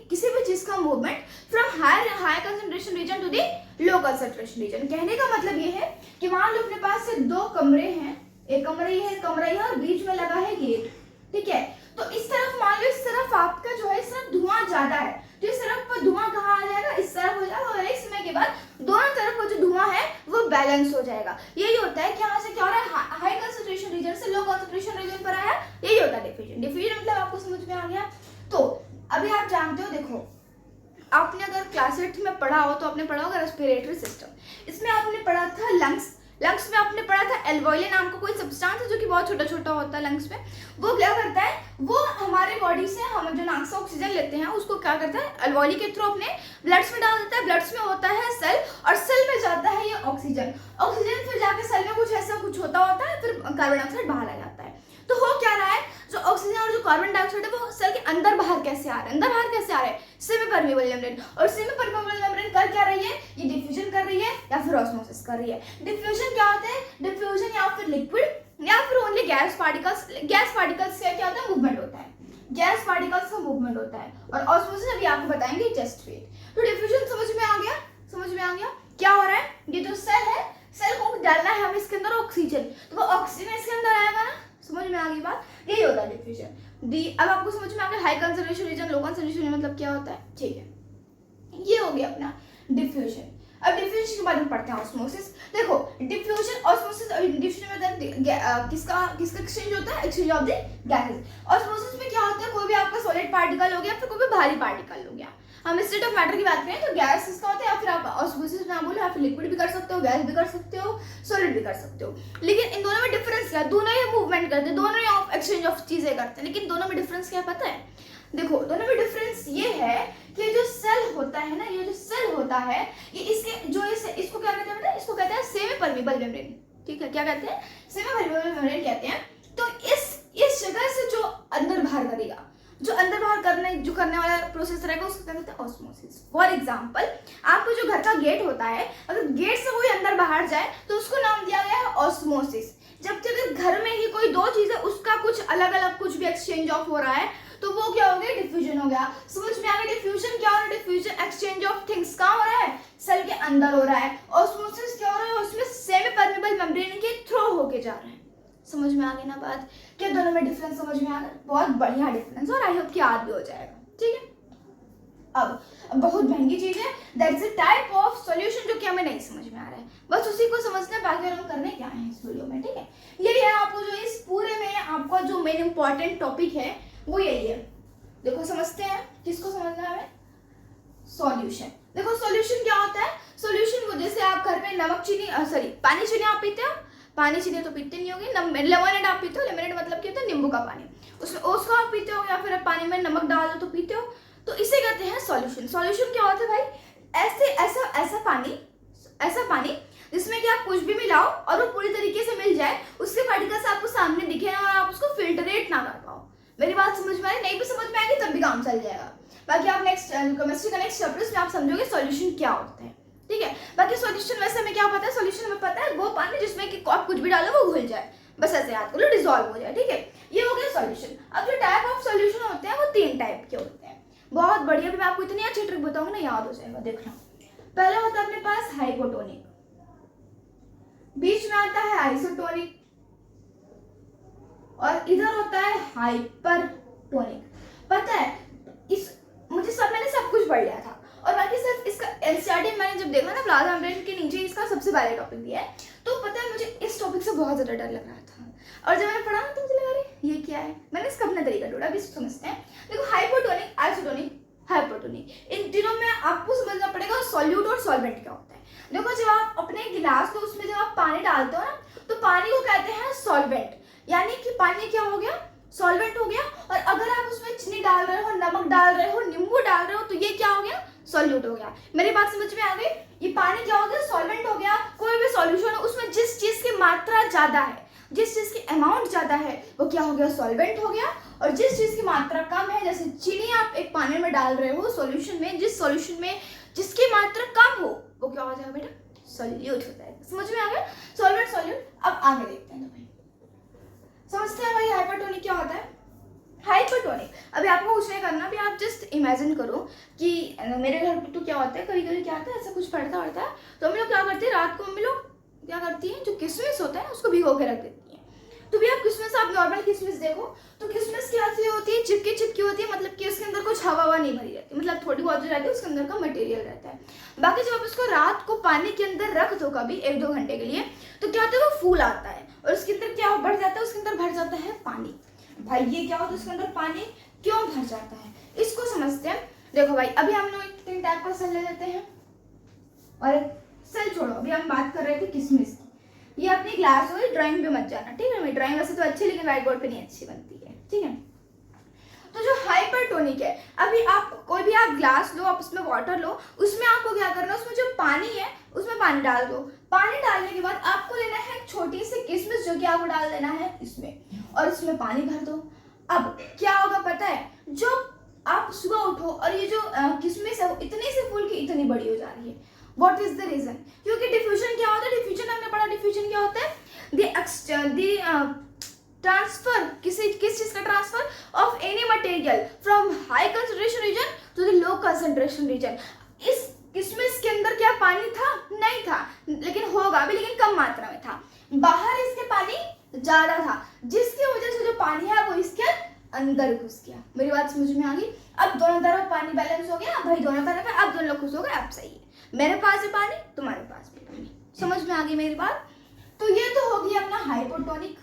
किसी भी चीज का movement from higher concentration region to the low concentration region. कहने का मतलब ये है कि मान लो अपने पास से 2 कमरे हैं, एक कमरा ये है, एक कमरा ये, और बीच में लगा है गेट, ठीक है। तो इस तरफ मान लो, इस तरफ आपका जो है इस तरफ धुआं ज्यादा है, तो इस तरफ पर धुआं कहाँ आ जाएगा, इस तरफ हो जाएगा, और एक समय के बाद दोनों तरफ का जो धुआं है वो बैलेंस हो जाएगा। यही होता है कि यहाँ से क्या हो रहा है, हाई कंसंट्रेशन रीजन से लो कंसंट्रेशन रीजन पर आया, यही होता है डिफ्यूजन। डिफ्यूजन मतलब आपको समझ में आ गया। तो अभी आप जानते हो, देखो आपने अगर क्लास 8 में पढ़ा हो तो आपने पढ़ा होगा रेस्पिरेटरी सिस्टम। इसमें आपने पढ़ा था लंग्स। लंग्स में आपने पढ़ा था एल्वोइले नाम का कोई सब्सटेंस है जो कि बहुत छोटा छोटा होता है लंग्स में। वो क्या करता है, वो हमारे बॉडी से हम जो नाक से ऑक्सीजन लेते हैं उसको क्या करता है, एल्वोइले के थ्रू अपने ब्लड्स में डाल देता है। ब्लड्स में होता है सेल, और सेल में जाता है ये ऑक्सीजन। ऑक्सीजन फिर जाके सेल में कुछ ऐसा कुछ होता है, फिर कार्बन डाइऑक्साइड बाहर आ जाता है। तो हो क्या रहा है, जो ऑक्सीजन और जो कार्बन डाइऑक्साइड है वो सेल के अंदर बाहर कैसे आ रहे हैं, अंदर बाहर कैसे आ रहे हैं, सेमी परमेबल मेम्ब्रेन। और सेमी परमेबल मेम्ब्रेन कर क्या रही है, ये डिफ्यूजन कर रही है या फिर ऑस्मोसिस कर रही है। डिफ्यूजन क्या होता है, डिफ्यूजन या फिर लिक्विड या फिर only gas particles. Gas particles से क्या होता है, मूवमेंट होता है, गैस पार्टिकल्स का मूवमेंट होता है। और ऑस्मोसिस अभी आपको बताएंगे जस्ट वेट। तो डिफ्यूजन समझ में आ गया, समझ में आ गया क्या हो रहा है। ये जो सेल है, सेल को डालना है हमें इसके अंदर ऑक्सीजन, तो वो ऑक्सीजन इसके अंदर आएगा ना, समझ में आ गई बात। यही होता है डिफ्यूजन। डी अब आपको समझ में आ गया हाई कंसंट्रेशन रीजन, लो कंसंट्रेशन रीजन मतलब क्या होता है, ठीक है। ये हो गया अपना डिफ्यूजन। अब डिफ्यूजन के बाद हम पढ़ते हैं ऑस्मोसिस। देखो डिफ्यूजन ऑस्मोसिस और डिफ्यूजन में किसका एक्सचेंज होता है, exchange of the gases. Osmosis में क्या होता है, कोई भी आपका सॉलिड पार्टिकल हो गया फिर कोई भी भारी पार्टिकल हो गया। हम स्टेट ऑफ मैटर की बात करें तो गैस इसका होता है, या फिर आप ऑस्मोसिस ना बोलो, या फिर लिक्विड भी कर सकते हो, गैस भी कर सकते हो, सॉलिड भी कर सकते हो। लेकिन इन दोनों में डिफरेंस क्या है, दोनों ही मूवमेंट करते हैं, दोनों ही एक्सचेंज ऑफ चीजें करते हैं, लेकिन दोनों में डिफरेंस क्या पता है। देखो दोनों में डिफरेंस ये है कि जो सेल होता है ना, ये जो सेल होता है ये इसके जो इसको क्या कहते हैं, इसको कहते हैं सेमी परमेबल मेम्ब्रेन, ठीक है। क्या कहते हैं, सेमी परमेबल मेम्ब्रेन कहते हैं। तो इस जगह से जो अंदर बाहर करेगा, जो अंदर बाहर करने वाला प्रोसेस रहेगा उसको कहते हैं ऑस्मोसिस। फॉर एग्जांपल आपको जो घर का गेट होता है, अगर गेट से कोई अंदर बाहर जाए तो उसको नाम दिया गया है ऑस्मोसिस। जबकि अगर घर में ही कोई दो चीजें उसका कुछ अलग अलग कुछ भी एक्सचेंज ऑफ हो रहा है तो वो क्या हो गया, डिफ्यूजन हो गया। समझ में आ गया डिफ्यूजन क्या हो रहा है, डिफ्यूजन एक्सचेंज ऑफ थिंग्स कहाँ हो रहा है, सेल के अंदर हो रहा है। ऑस्मोसिस क्या हो रहा है, उसमें सेमी परमेबल मेम्ब्रेन के थ्रू होके जा रहा है। समझ में आ गई ना बात, क्या दोनों में डिफरेंस समझ में आ गया, बहुत बढ़िया डिफरेंस, और आई होप कि याद भी हो जाएगा, ठीक है। अब बहुत महंगी चीज है, that's a type of solution जो कि हमें नहीं समझ में आ रहा है, बस उसी को समझना है, बाकी हम करने क्या है इस वीडियो में, ठीक है। यही है आपको जो इस पूरे में आपका जो मेन इंपॉर्टेंट टॉपिक है वो यही है। देखो समझते हैं, किसको समझना है, सॉल्यूशन। देखो सॉल्यूशन क्या होता है, सॉल्यूशन वो जैसे आप घर पे नमक चीनी पानी चीनी आप पीते हो, पानी चीनी तो पीते नहीं होगी, लेमनेड आप पीते हो, लेमनेड मतलब क्या होता है, नींबू का पानी, उसमें उसको आप पीते हो, या फिर पानी में नमक डाल दो तो पीते हो, तो इसे कहते हैं सॉल्यूशन। सॉल्यूशन क्या होता है भाई, ऐसा पानी जिसमें कि आप कुछ भी मिलाओ और वो पूरी तरीके से मिल जाए, उसके पार्टिकल्स आपको सामने दिखे और आप उसको फिल्टरेट ना कर पाओ। मेरी बात समझ में आई, नहीं भी समझ में आएगी तब भी काम चल जाएगा। बाकी आप नेक्स्ट केमिस्ट्री का नेक्स्ट चैप्टर में आप समझोगे सॉल्यूशन क्या होता है, ठीक है। बाकी सॉल्यूशन वैसे हमें क्या पता है, सॉल्यूशन हमें पता है वो पानी जिसमें कि आप कुछ भी डालो वो घुल जाए, बस ऐसे याद करो, डिसॉल्व हो जाए, ठीक है। ये हो गया सॉल्यूशन। अब जो टाइप ऑफ सॉल्यूशन होते हैं वो 3 टाइप के होते हैं, बहुत बढ़िया। मैं आपको इतनी अच्छी ट्रिक बताऊंगा ना, याद हो जाएगा, देखना। पहला होता है अपने पास हाइपोटोनिक, बीच में आता है आइसोटोनिक, और इधर होता है हाइपरटोनिक। पता है मैंने सब कुछ पढ़ लिया था, और बाकी सिर्फ इसका एनसीईआरटी मैंने जब देखा ना, प्लाज्मा मेम्ब्रेन के नीचे इसका सबसे पहले टॉपिक दिया है, तो पता है मुझे इस टॉपिक से बहुत ज्यादा डर लग रहा था, और जब मैंने पढ़ा ना तो मुझे लगा अरे ये क्या है, मैंने इसका अपना तरीका ढूंढा, अभी समझते हैं। देखो हाइपोटोनिक, आइसोटोनिक, हाइपोटोनिक, इन तीनों में आपको समझना पड़ेगा सॉल्यूट और सॉल्वेंट क्या होता है। देखो जब आप अपने गिलास को उसमें जब आप पानी डालते हो ना, तो पानी को कहते हैं सॉल्वेंट, यानी कि पानी क्या हो गया, सॉल्वेंट हो गया। और अगर आप उसमें चीनी डाल रहे हो, नमक डाल रहे हो, नींबू डाल रहे हो, तो ये क्या हो गया, सॉल्यूट हो गया। मेरी बात समझ में आ गई, ये पानी क्या हो गया, सॉल्वेंट हो गया। कोई भी सॉल्यूशन हो उसमें जिस चीज की मात्रा ज्यादा है, जिस चीज की अमाउंट ज्यादा है, वो क्या हो गया, सॉल्वेंट हो गया। और जिस चीज की मात्रा कम है, जैसे चीनी आप एक पानी में डाल रहे हो सॉल्यूशन में, जिस सॉल्यूशन में जिसकी मात्रा कम हो वो क्या हो जाएगा बेटा, सॉल्यूट होता है। समझ में आ गया, सॉल्वेंट सॉल्यूट। अब आगे देखते हैं, तो भाई समझते हैं भाई हाइपरटोनिक क्या होता है। हाइपरटोनिक, अभी आपको कुछ नहीं करना, अभी आप जस्ट इमेजिन करो कि मेरे घर पे तो क्या होता है, कभी कभी क्या होता है, ऐसा कुछ पड़ता होता है तो हम लोग क्या करते हैं, रात को हम लोग क्या करती हैं, जो किशमिश होता है उसको भिगो के रख देती हैं। तो भी आप किशमिश, आप नॉर्मल किशमिश देखो तो किशमिश कैसी होती है, चिपकी चिपकी होती है, मतलब कि उसके अंदर कुछ हवा नहीं भरी रहती, मतलब थोड़ी बहुत जो रहती है उसके अंदर का मटेरियल रहता है। बाकी जब आप उसको रात को पानी के अंदर रख दो कभी 1-2 घंटे के लिए, तो क्या होता है, वो फूल आता है और उसके अंदर क्या बढ़ जाता है, उसके अंदर भर जाता है पानी। भाई ये क्या होता है, उसके अंदर पानी क्यों भर जाता है, इसको समझते हैं। देखो भाई, अभी हम लोग 3 टाइप का सेल ले लेते हैं, और सेल छोड़ो, अभी हम बात कर रहे थे किशमिश की। ये अपनी ग्लास हो, ड्राइंग पे मत जाना, ठीक है। मेरी ड्राइंग वैसे तो अच्छी, लेकिन व्हाइट बोर्ड पे नहीं अच्छी बनती है, ठीक है। तो जो हाइपरटोनिक है, अभी आप कोई भी आप ग्लास लो, आप उसमें वाटर लो, उसमें आपको क्या करना है, उसमें जो पानी है उसमें पानी डाल दो। पानी डालने के बाद आपको लेना है एक छोटी सी किशमिश, जो कि आपको डाल देना है इसमें, और इसमें पानी भर दो। अब क्या होगा पता है, जो आप सुबह उठो और ये जो किशमिश है वो इतनी से फूल की इतनी बड़ी हो जा रही है। What is the reason? क्योंकि डिफ्यूजन क्या होता है, डिफ्यूजन हमने पढ़ा, डिफ्यूजन क्या होता है, ट्रांसफर, किस चीज का transfer of any material from high concentration region to the low concentration region. इस किशमिश के अंदर क्या पानी था? नहीं था, लेकिन होगा भी, लेकिन कम मात्रा में था। बाहर इसके पानी ज्यादा था, जिसकी वजह से जो पानी है वो इसके अंदर घुस गया। मेरी बात समझ में आ गई? अब दोनों तरफ पानी बैलेंस हो गया भाई, दोनों तरफ है, अब दोनों लोग खुश हो गए, अब सही है, मेरे पास है पानी, तुम्हारे पास भी पानी। समझ में आ गई मेरी बात? तो ये तो हो गया अपना हाइपोटोनिक।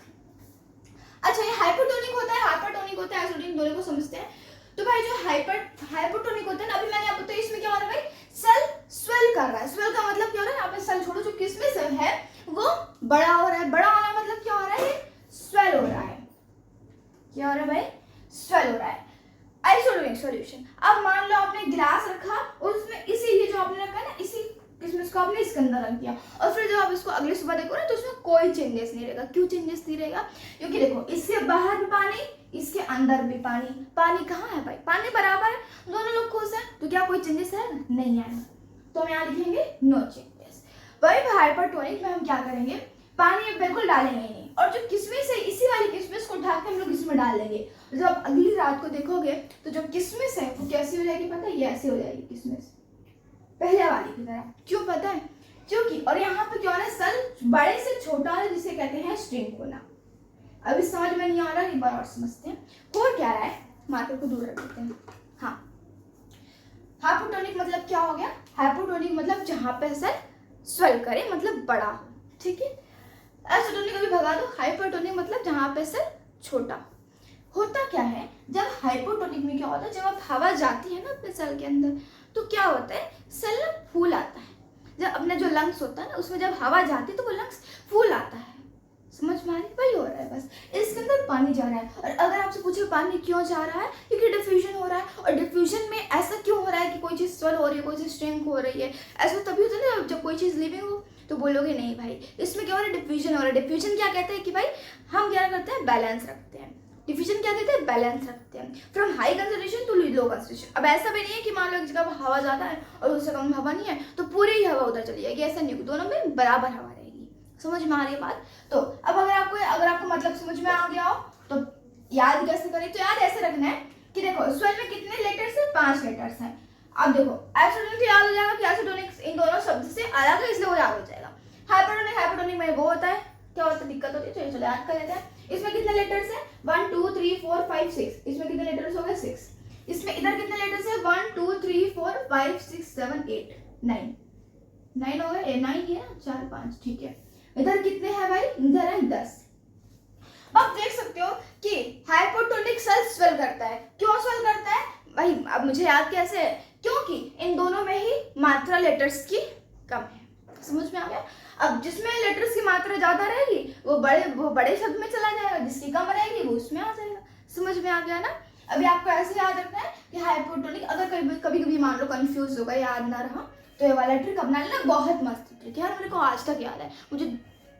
अच्छा, ये हाइपोटोनिक होता है, हाइपरटोनिक होता है, आइसोटोनिक, दोनों को समझते हैं। तो भाई जो हाइपोटोनिक होता है ना, अभी मैंने आपको बताया, इसमें क्या हो रहा है भाई, सेल स्वेल कर रहा है। स्वेल का मतलब क्या हो रहा है, यहाँ पे सेल छोड़ो, जो किसमें सेल है वो बड़ा हो रहा है। बड़ा होना मतलब क्या हो रहा है, स्वेल हो रहा है। क्या हो रहा है भाई? स्वेल हो रहा है। आइसोटोनिक सॉल्यूशन, अब मान लो आपने गिलास रखा और उसमें इसी ये जो आपने रखा है ना, इसी किशमिश को आपने इसके अंदर रख दिया, और फिर जब आप इसको अगली सुबह देखो ना तो उसमें कोई चेंजेस नहीं रहेगा। क्यों चेंजेस नहीं रहेगा? क्योंकि देखो, इसके बाहर भी पानी, इसके अंदर भी पानी। पानी कहाँ है भाई? पानी बराबर है, दोनों लोग खुश हैं, तो क्या कोई चेंजेस है? नहीं आएगा। तो हम यहाँ लिखेंगे नो चेंजेस। वही हाइपरटोनिक में हम क्या करेंगे, पानी बिल्कुल डालेंगे ही नहीं, और जो किशमिश है, इसी वाली किशमिश को उठा के हम लोग इसमें डाल देंगे। जब आप अगली रात को देखोगे तो जो किशमिश है वो कैसी हो जाएगी पता है? ये ऐसी हो जाएगी किशमिश, पहले वाली की तरह। क्यों पता है? क्योंकि, और यहाँ पे क्या हो रहा है, सेल बड़े से छोटा है, जिसे कहते हैं स्ट्रिंग होना। अभी समझ में नहीं आ रहा, एक बार और समझते हैं। हो क्या रहा है, मार्कर को दूर रख देते हैं। हाँ, हाइपोटोनिक मतलब क्या हो गया? हाइपोटोनिक मतलब जहां पे सेल स्वेल करे, मतलब बड़ा हो, ठीक है। एसिटोनिक अभी भगा दो। हाइपरटोनिक मतलब जहां पे सेल छोटा। होता क्या है, जब हाइपोटोनिक में क्या होता है, जब आप हवा जाती है ना अपने सेल के अंदर, तो क्या होता है, सेल ना फूल आता है। जब अपने जो लंग्स होता है ना, उसमें जब हवा जाती है तो वो लंग्स फूल आता है। समझ में आ रही? वही हो रहा है, बस इसके अंदर पानी जा रहा है। और अगर आपसे पूछे पानी क्यों जा रहा है, क्योंकि डिफ्यूजन हो रहा है। और डिफ्यूजन में ऐसा क्यों हो रहा है कि कोई चीज़ स्वेल हो रही है, कोई चीज़ श्रिंक हो रही है? ऐसा तभी होता है ना जब कोई चीज़ लिविंग हो, तो बोलोगे नहीं भाई इसमें क्या हो रहा है, डिफ्यूजन हो रहा है। डिफ्यूजन क्या कहते हैं कि भाई हम क्या करते हैं, बैलेंस रखते हैं। डिफ्यूजन क्या कहते हैं, बैलेंस रखते हैं, from high concentration to low concentration. अब ऐसा भी नहीं है कि मान लो एक जगह हवा ज़्यादा है और उससे कम हवा नहीं है तो पूरी ही हवा उधर चली जाएगी, ऐसा नहीं, दोनों में बराबर हवा रहेगी। समझ में आ रही है बात? तो अब अगर आपको मतलब समझ में आ गया हो तो याद कैसे करें, तो याद ऐसे रखना है कि देखो स्वेल में कितने लेटर्स है, 5 लेटर्स हैं। अब देखो एसिटोनिक तो याद हो जाएगा कि एसिटोनिक इन दोनों शब्द से अलग है, इसलिए वो याद हो जाएगा। हाइपरटोनिक में वो होता है, क्या होता है, दिक्कत होती है, चलो याद कर लेते हैं। इसमें कितने लेटर्स है, 1 2 3 4 5 6। इसमें कितने लेटर्स हो गए, 6। इसमें इधर कितने लेटर्स है, 1 2 3 4 5 6 7 8 9 हो गए, 9 ही है, 4 5, ठीक है। इधर कितने हैं भाई, इधर है 10। अब देख सकते हो कि हाइपोटोनिक सेल स्वेल करता है। क्यों स्वेल करता है भाई, अब मुझे याद कैसे है, क्योंकि इन दोनों में ही मात्रा लेटर्स की कम है। समझ में आ गया? अब जिसमें लेटर्स की मात्रा ज्यादा रहेगी वो बड़े शब्द में चला जाएगा, जिसकी कम रहेगी वो उसमें आ जाएगा। समझ में आ गया ना? अभी आपको ऐसे याद रखना है कि हाइपोटोनिक, अगर कभी मान लो कंफ्यूज होगा, याद ना रहा, तो ये वाला ट्रिक अपना लेना, बहुत मस्त ट्रिक है यार, मेरे को आज तक याद है। मुझे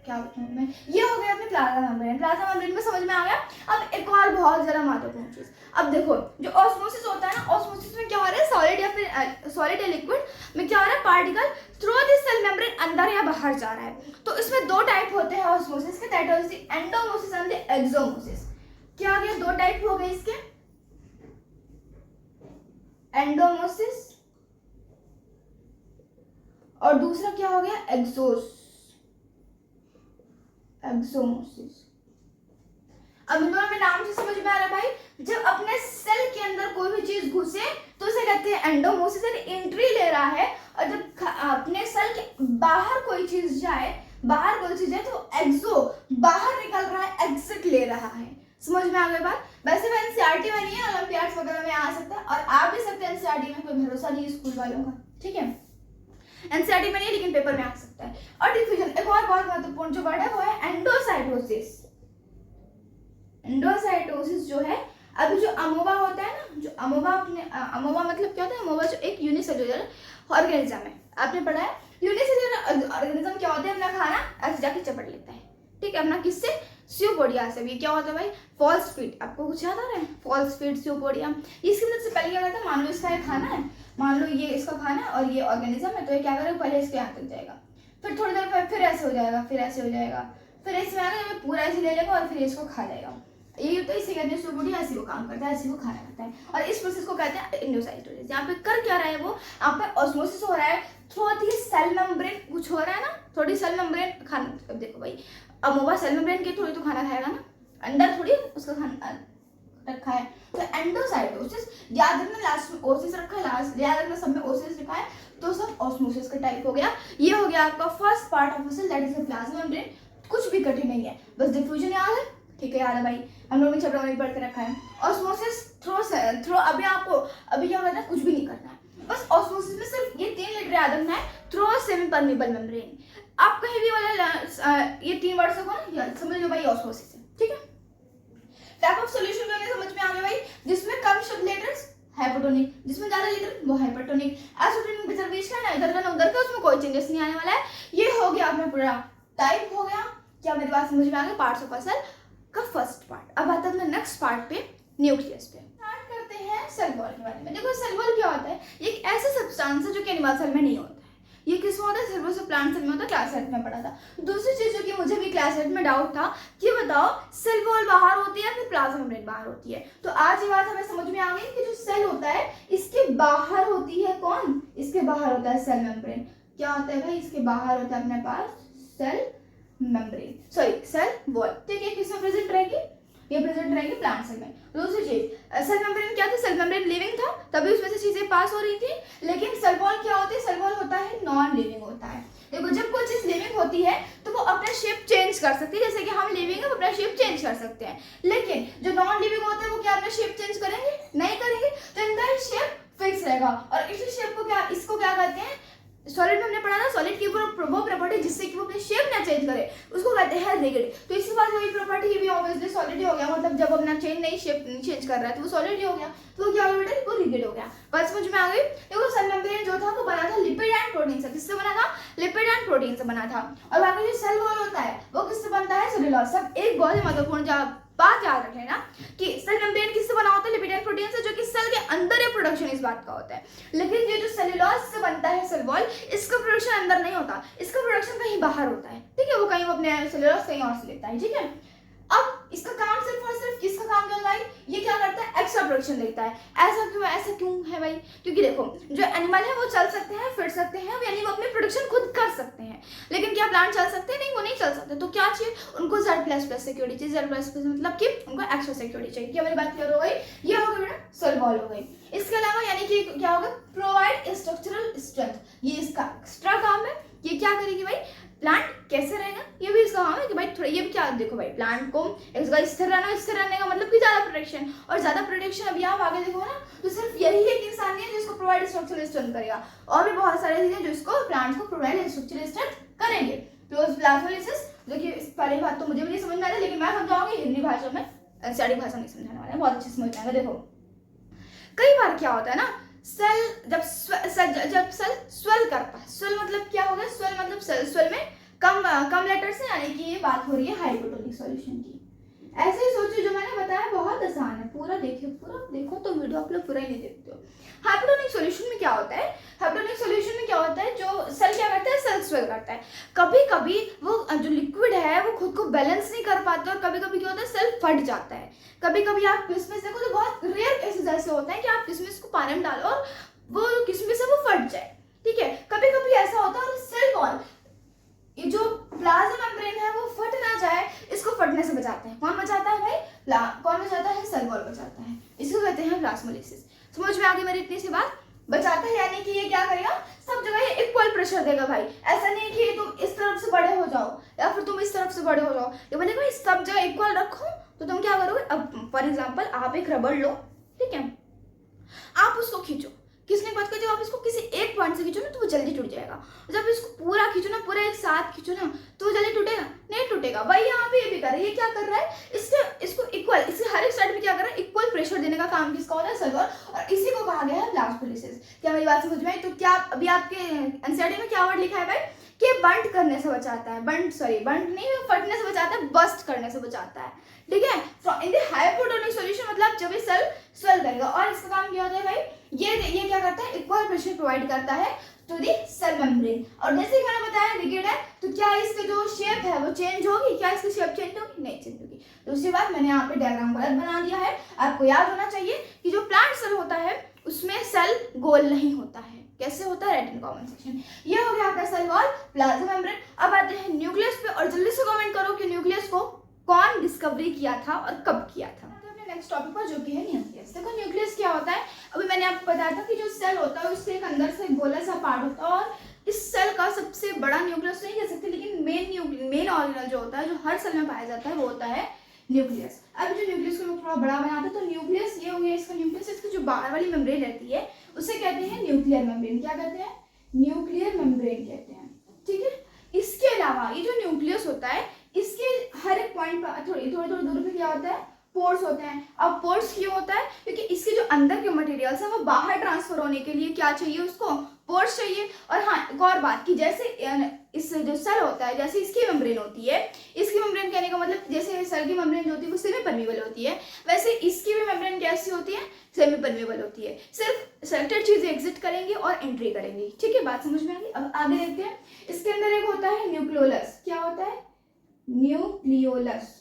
क्या बताऊं मैं, ये हो गया अपने प्लाज्मा मेम्ब्रेन। प्लाज्मा मेम्ब्रेन में समझ में आ गया। अब एक और बहुत ज्यादा महत्वपूर्ण चीज, अब देखो जो ऑस्मोसिस होता है ना, ऑस्मोसिस में क्या हो रहा है, सॉलिड या फिर सॉलिड या लिक्विड में क्या हो रहा है, particle through this cell membrane अंदर या बाहर जा रहा है। तो इसमें 2 टाइप होते हैं ऑस्मोसिस के, that is the endosmosis and the exosmosis. क्या आ गया, 2 टाइप हो गए इसके, एंडोमोसिस, और दूसरा क्या हो गया, एक्सोमोसिस। अब इन दोनों में नाम से समझ में आ रहा है भाई, जब अपने सेल के अंदर कोई भी चीज घुसे तो उसे कहते हैं एंडोमोसिस, एंट्री ले रहा है, और जब अपने सेल के बाहर कोई चीज जाए, तो एक्सो, बाहर निकल रहा है, एग्जिट ले रहा है। समझ में आ गई बात। वैसे वो एनसीईआरटी में नहीं है, ओलंपियाड्स वगैरह में आ सकता है, और आ भी सकते हैं एनसीईआरटी में, कोई भरोसा नहीं है स्कूल वालों का, ठीक है। एनसीईआरटी में नहीं है लेकिन पेपर में आ सकता है। और डिफ्यूजन, एक और बहुत महत्वपूर्ण जो वर्ड है वो है एंडोसाइटोसिस। एंडोसाइटोसिस जो है, अभी जो अमोबा होता है ना, जो अमोबा मतलब क्या होता है, अमोबा जो एक यूनिसेल्युलर ऑर्गेनिज्म है, आपने पढ़ा है। यूनिसेल्युलर ऑर्गेनिज्म क्या होता है, अपना खाना ऐसे जाके चपट लेता है, ठीक है, अपना किससे, स्यूपोडिया से। भी क्या होता है भाई, फॉल्स फीड, आपको कुछ याद आ रहा है, फॉल्स फीड, स्यूपोडिया। इसकी मदद से पहले क्या करता है, मान लो इसका ये खाना है, मान लो ये इसका खाना है और ये ऑर्गेनिज्म है, तो ये क्या करेगा, पहले इसके यहाँ तक जाएगा, फिर थोड़ी देर फिर ऐसे हो जाएगा, फिर ऐसे हो जाएगा, फिर इसमें आगे पूरा ऐसे ले लेगा और फिर इसको खा जाएगा। ये तो इसे कहते हैं स्यूपोडिया, ऐसे वो काम करता है, ऐसे वो खाना खाता है, और इस प्रोसेस को कहते हैं एंडोसाइटोसिस। यहाँ पे कर क्या रहा है, वो यहाँ पे ऑस्मोसिस हो रहा है थ्रू दी सेल मेम्ब्रेन, कुछ हो रहा है ना, थोड़ी सेल मेम्ब्रेन खाना, अब देखो भाई अमोबा सेल मेम्ब्रेन के थोड़ी तो खाना खाएगा ना, अंदर थोड़ी उसका खाना रखा है। तो एंडोसाइटोसिस, याद रखना लास्ट में ओसिस रखा है, लास्ट याद रखना सब में ओसिस लिखा है, तो सब ऑस्मोसिस का टाइप हो गया। ये हो गया आपका first part of cell, that is the plasma membrane. कुछ भी कठिन नहीं है, बस डिफ्यूजन याद है, ठीक है याद है भाई, हम लोग ने चैप्टर में पढ़ के रखा है। ऑस्मोसिस थ्रो अभी आपको अभी क्या करना है, कुछ भी नहीं करना है, बस ऑस्मोसिस में सिर्फ ये 3 लेटर याद रखना है, थ्रो सेमी परमेबल मेम्ब्रेन। आप कहीं भी वाला ये 3 वर्ड से को समझ लो भाई, ऑस्मोसिस है, ठीक है। टाइप ऑफ सॉल्यूशन में समझ में आ गया भाई, जिसमें कम शब्द लेटर्स हाइपोटोनिक, जिसमें ज्यादा लेटर वो हाइपरटोनिक। एसोटोनिक रिजर्वेशन है, इधर का ना उधर का, उसमें कोई चेंजेस नहीं आने वाला है। ये हो गया अपना पूरा टाइप हो गया। क्या मेरी बात समझ में आ गई, पार्ट्स ऑफ अ सेल का फर्स्ट पार्ट। अब आता है अपना नेक्स्ट पार्ट पे, न्यूक्लियस पे। स्टार्ट करते हैं सेल वॉल के बारे में। देखो सेल वॉल क्या होता है, ये एक ऐसा सब्सटेंस है जो कि एनिमल सेल में नहीं होता है। ये किस में होता है, सिर्फ से प्लांट सेल में होता है, क्लास 8 में पढ़ा था। दूसरी चीज जो कि मुझे भी क्लास 8 में डाउट था कि बताओ सेल वॉल बाहर होती है फिर प्लाज्मा मेम्ब्रेन बाहर होती है, तो आज ये बात हमें समझ में आ गई कि जो सेल होता है इसके बाहर होती है कौन, इसके बाहर होता है सेल मेम्ब्रेन। क्या होता है भाई, इसके बाहर होता है अपने पास cell membrane, sorry cell wall, ठीक है। किसमें प्रेजेंट रहेगी, ये प्रेजेंट रहेगी प्लांट सेल में। दूसरी चीज सेल मेम्ब्रेन क्या था, सेल मेम्ब्रेन लिविंग था तभी उसमें से चीजें पास हो रही थी, लेकिन सेल वॉल क्या होती है, सेल वॉल होता है नॉन लिविंग होता है। देखो जब कोई चीज लिविंग होती है तो वो अपना शेप चेंज कर सकती है, जैसे कि हम लिविंग है वो अपना शेप चेंज कर सकते हैं, लेकिन जो नॉन लिविंग होते हैं वो क्या अपना शेप चेंज करेंगे, नहीं करेंगे, तो इनका शेप फिक्स रहेगा। और इस शेप को क्या, इसको क्या कहते हैं, सॉलिड में हमने पढ़ा ना, सॉलिड की वो प्रॉपर्टी जिससे कि वो अपने शेप ना चेंज करे उसको कहते हैं रिगिड। तो इसी बात वही प्रॉपर्टी ये भी ऑब्वियसली सॉलिड ही हो गया, मतलब जब अपना चेंज नहीं शेप चेंज कर रहा है तो वो सॉलिड ही हो गया, तो वो क्या हो गया, वो रिगिड हो गया। बात समझ में आ गई। देखो सेल मेम्ब्रेन जो था वो बना था लिपिड एंड प्रोटीन से। किससे बना था, लिपिड एंड प्रोटीन से बना था। और बाकी जो सेल वॉल होता है वो किससे बनता है, सेलुलोज। सब एक बहुत ही महत्वपूर्ण बात याद रख लेना कि सेल मेम्ब्रेन किससे बना होता है, लिपिड एंड प्रोटीन से, जो कि सेल के अंदर ये प्रोडक्शन इस बात का होता है। लेकिन ये जो सेलुलोज से बनता है सेल वॉल, इसका प्रोडक्शन अंदर नहीं होता, इसका प्रोडक्शन कहीं बाहर होता है, ठीक है। वो कहीं वो अपने सेलुलोज कहीं और से लेता है, ठीक है। अब इसका काम सिर्फ और सिर्फ किसका काम कर रहा है, ये क्या करता है, एक्स्ट्रा प्रोडक्शन देता है। ऐसा क्यों है भाई, क्योंकि देखो जो एनिमल है वो चल सकते हैं, फिर सकते हैं, यानी वो अपनी प्रोडक्शन खुद कर सकते हैं, लेकिन क्या प्लांट चल सकते हैं, नहीं, वो नहीं चल सकते। तो क्या चाहिए उनको, Z++ सिक्योरिटी चाहिए। Z++ मतलब कि उनको एक्स्ट्रा सिक्योरिटी चाहिए। क्या मेरी बात क्लियर हो गई, ये हो गई सेल वॉल हो गई। इसके अलावा यानी कि क्या होगा, प्रोवाइड स्ट्रक्चरल स्ट्रेंथ, ये इसका एक्स्ट्रा काम है। ये क्या करेगी भाई, प्लांट कैसे रहेगा, ये भी इसका काम है कि भाई थोड़ा ये भी क्या, देखो भाई प्लांट को एक जगह स्थिर रहना, स्थिर रहने का मतलब कि ज्यादा प्रोटेक्शन, और ज्यादा प्रोटेक्शन अभी आप आगे देखो ना, तो सिर्फ यही एक इंसान नहीं है जो इसको प्रोवाइड स्ट्रक्चरल स्ट्रेंथ करेगा, और भी बहुत सारे चीजें जो इसको प्लांट को प्रोवाइड स्ट्रक्चरल स्ट्रेंथ करेंगे। तो प्लाज्मोलिसिस जो कि पहली बात तो मुझे भी नहीं समझ में आ रहा, लेकिन मैं समझाऊंगी हिंदी भाषा में, एनसीईआरटी भाषा नहीं समझाने वाला है, बहुत अच्छे से समझ आएगा। देखो कई बार क्या होता है ना, सेल जब सेल स्वेल करता है, स्वेल मतलब क्या होगा, स्वेल मतलब सेल, स्वेल में कम लेटर से, यानी कि ये बात हो रही है हाइपोटोनिक सॉल्यूशन की। ऐसे ही सोचो, जो मैंने बताया बहुत आसान है, पूरा देखो तो वीडियो आप लोग पूरा ही नहीं देखते हो। हाइपोटोनिक सॉल्यूशन में क्या होता है, हाइपोटोनिक सॉल्यूशन में क्या होता है, जो सेल क्या करता है, सेल स्वेल करता है। कभी कभी वो जो लिक्विड है वो खुद को बैलेंस नहीं कर पाते और कभी कभी क्या होता है सेल फट जाता है। कभी कभी आप किशमिश देखो तो बहुत रेयर केसेस ऐसे होते हैं कि आप किशमिश को पानी में डालो और वो किशमिश है वो फट जाए, ठीक है। कभी कभी ऐसा होता है और सेल वॉल, ये जो प्लाज्मा मेम्ब्रेन है वो फट ना जाए, इसको फटने से बचाते हैं। कौन बचाता है भाई? कौन बचाता है? सेल वॉल बचाता है। इसको कहते हैं प्लाज्मोलाइसिस। समझ में आ गई मेरी इतनी सी बात? बचाता है यानी कि ये क्या करेगा, सब जगह ये इक्वल प्रेशर देगा भाई। ऐसा नहीं कि तुम इस तरफ से बड़े हो जाओ या फिर तुम इस तरफ से बड़े हो जाओ, ये बोलेगा भाई सब जगह इक्वल रखो। तो तुम क्या करोगे, अब फॉर एग्जाम्पल आप एक रबड़ लो, ठीक है, आप उसको खींचो, किसने बात कर, जब आप इसको किसी एक पॉइंट से खींचो ना तो वो जल्दी टूट जाएगा। जब इसको पूरा खींचो ना, पूरा एक साथ खींचो ना तो वो जल्दी टूटेगा नहीं, टूटेगा। वही यहाँ पे ये भी कर रहा है। ये क्या कर रहा है, इसको इक्वल, इसके हर एक साइड में क्या कर रहा है, इक्वल प्रेशर देने का काम किसका होता है, सेल वॉल। और इसी को कहा गया है प्लाज्मोलाइसिस। क्या मेरी बात समझ में आई? तो क्या अभी आपके एनसीईआरटी में क्या वर्ड लिखा है भाई, कि बंट करने से बचाता है, बंट नहीं, फटने से बचाता है, बस्ट करने से बचाता है, ठीक है। इन द हाइपोटोनिक सॉल्यूशन मतलब जब ये सेल स्वेल करेगा। और इसका काम क्या होता है भाई, ये क्या करता है, इक्वल प्रेशर प्रोवाइड करता है टू द सेल मेम्ब्रेन। और जैसे कि मैंने बताया लिक्विड है तो क्या इसकी जो शेप है वो चेंज होगी, क्या इसकी शेप चेंज होगी? नहीं चेंज होगी। दूसरी बात, मैंने यहाँ पे डायग्राम गलत बना दिया है। आपको याद होना चाहिए कि जो प्लांट सेल होता है उसमें सेल गोल नहीं होता है। कैसे होता है? Right in common section. ये हो गया आपका सेल वॉल, प्लाज्मा मेम्ब्रेन। अब आते हैं न्यूक्लियस पे, और जल्दी से कमेंट करो कि न्यूक्लियस को कौन डिस्कवरी किया था और कब किया था। नेक्स्ट टॉपिक पर जो कि है न्यूक्लियस। देखो न्यूक्लियस क्या होता है, अभी मैंने आपको बताया था कि जो सेल होता है उसके एक अंदर से गोला सा पार्ट होता है। और इस सेल का सबसे बड़ा न्यूक्लियस नहीं कह सकते, लेकिन मेन ऑर्गेनल जो होता है, जो हर सेल में पाया जाता है, वो होता है न्यूक्लियस। अब जो न्यूक्लियस को थोड़ा बड़ा बनाते हैं तो न्यूक्लियस ये हो गया इसका न्यूक्लियस। इसकी जो बाहर वाली मेम्ब्रेन रहती है उसे कहते हैं न्यूक्लियर मेम्ब्रेन। क्या कहते हैं? न्यूक्लियर मेम्ब्रेन कहते हैं, ठीक है। इसके अलावा ये जो न्यूक्लियस होता है इसके हर एक पॉइंट पर थोड़ी दूर पे क्या होता है, पोर्स होते हैं। अब पोर्स क्यों होता है? क्योंकि इसके जो अंदर के मटेरियल्स है वो बाहर ट्रांसफर होने के लिए क्या चाहिए, उसको पोर्स चाहिए। और हाँ, एक और बात कि जैसे इस जो सेल होता है, जैसे इसकी मेम्ब्रेन होती है, इसकी मेम्ब्रेन कहने का मतलब जैसे सेल की मेम्ब्रेन जो होती है वो सेमी परमेबल होती है, वैसे इसकी भी मेम्ब्रेन कैसी होती है, सेमी परमेबल होती है। सिर्फ सेलेक्टेड चीजें एग्जिट करेंगी और एंट्री करेंगी, ठीक है। बात समझ में आ गई? अब आगे देखते हैं। इसके अंदर एक होता है न्यूक्लियोलस। क्या होता है? न्यूक्लियोलस,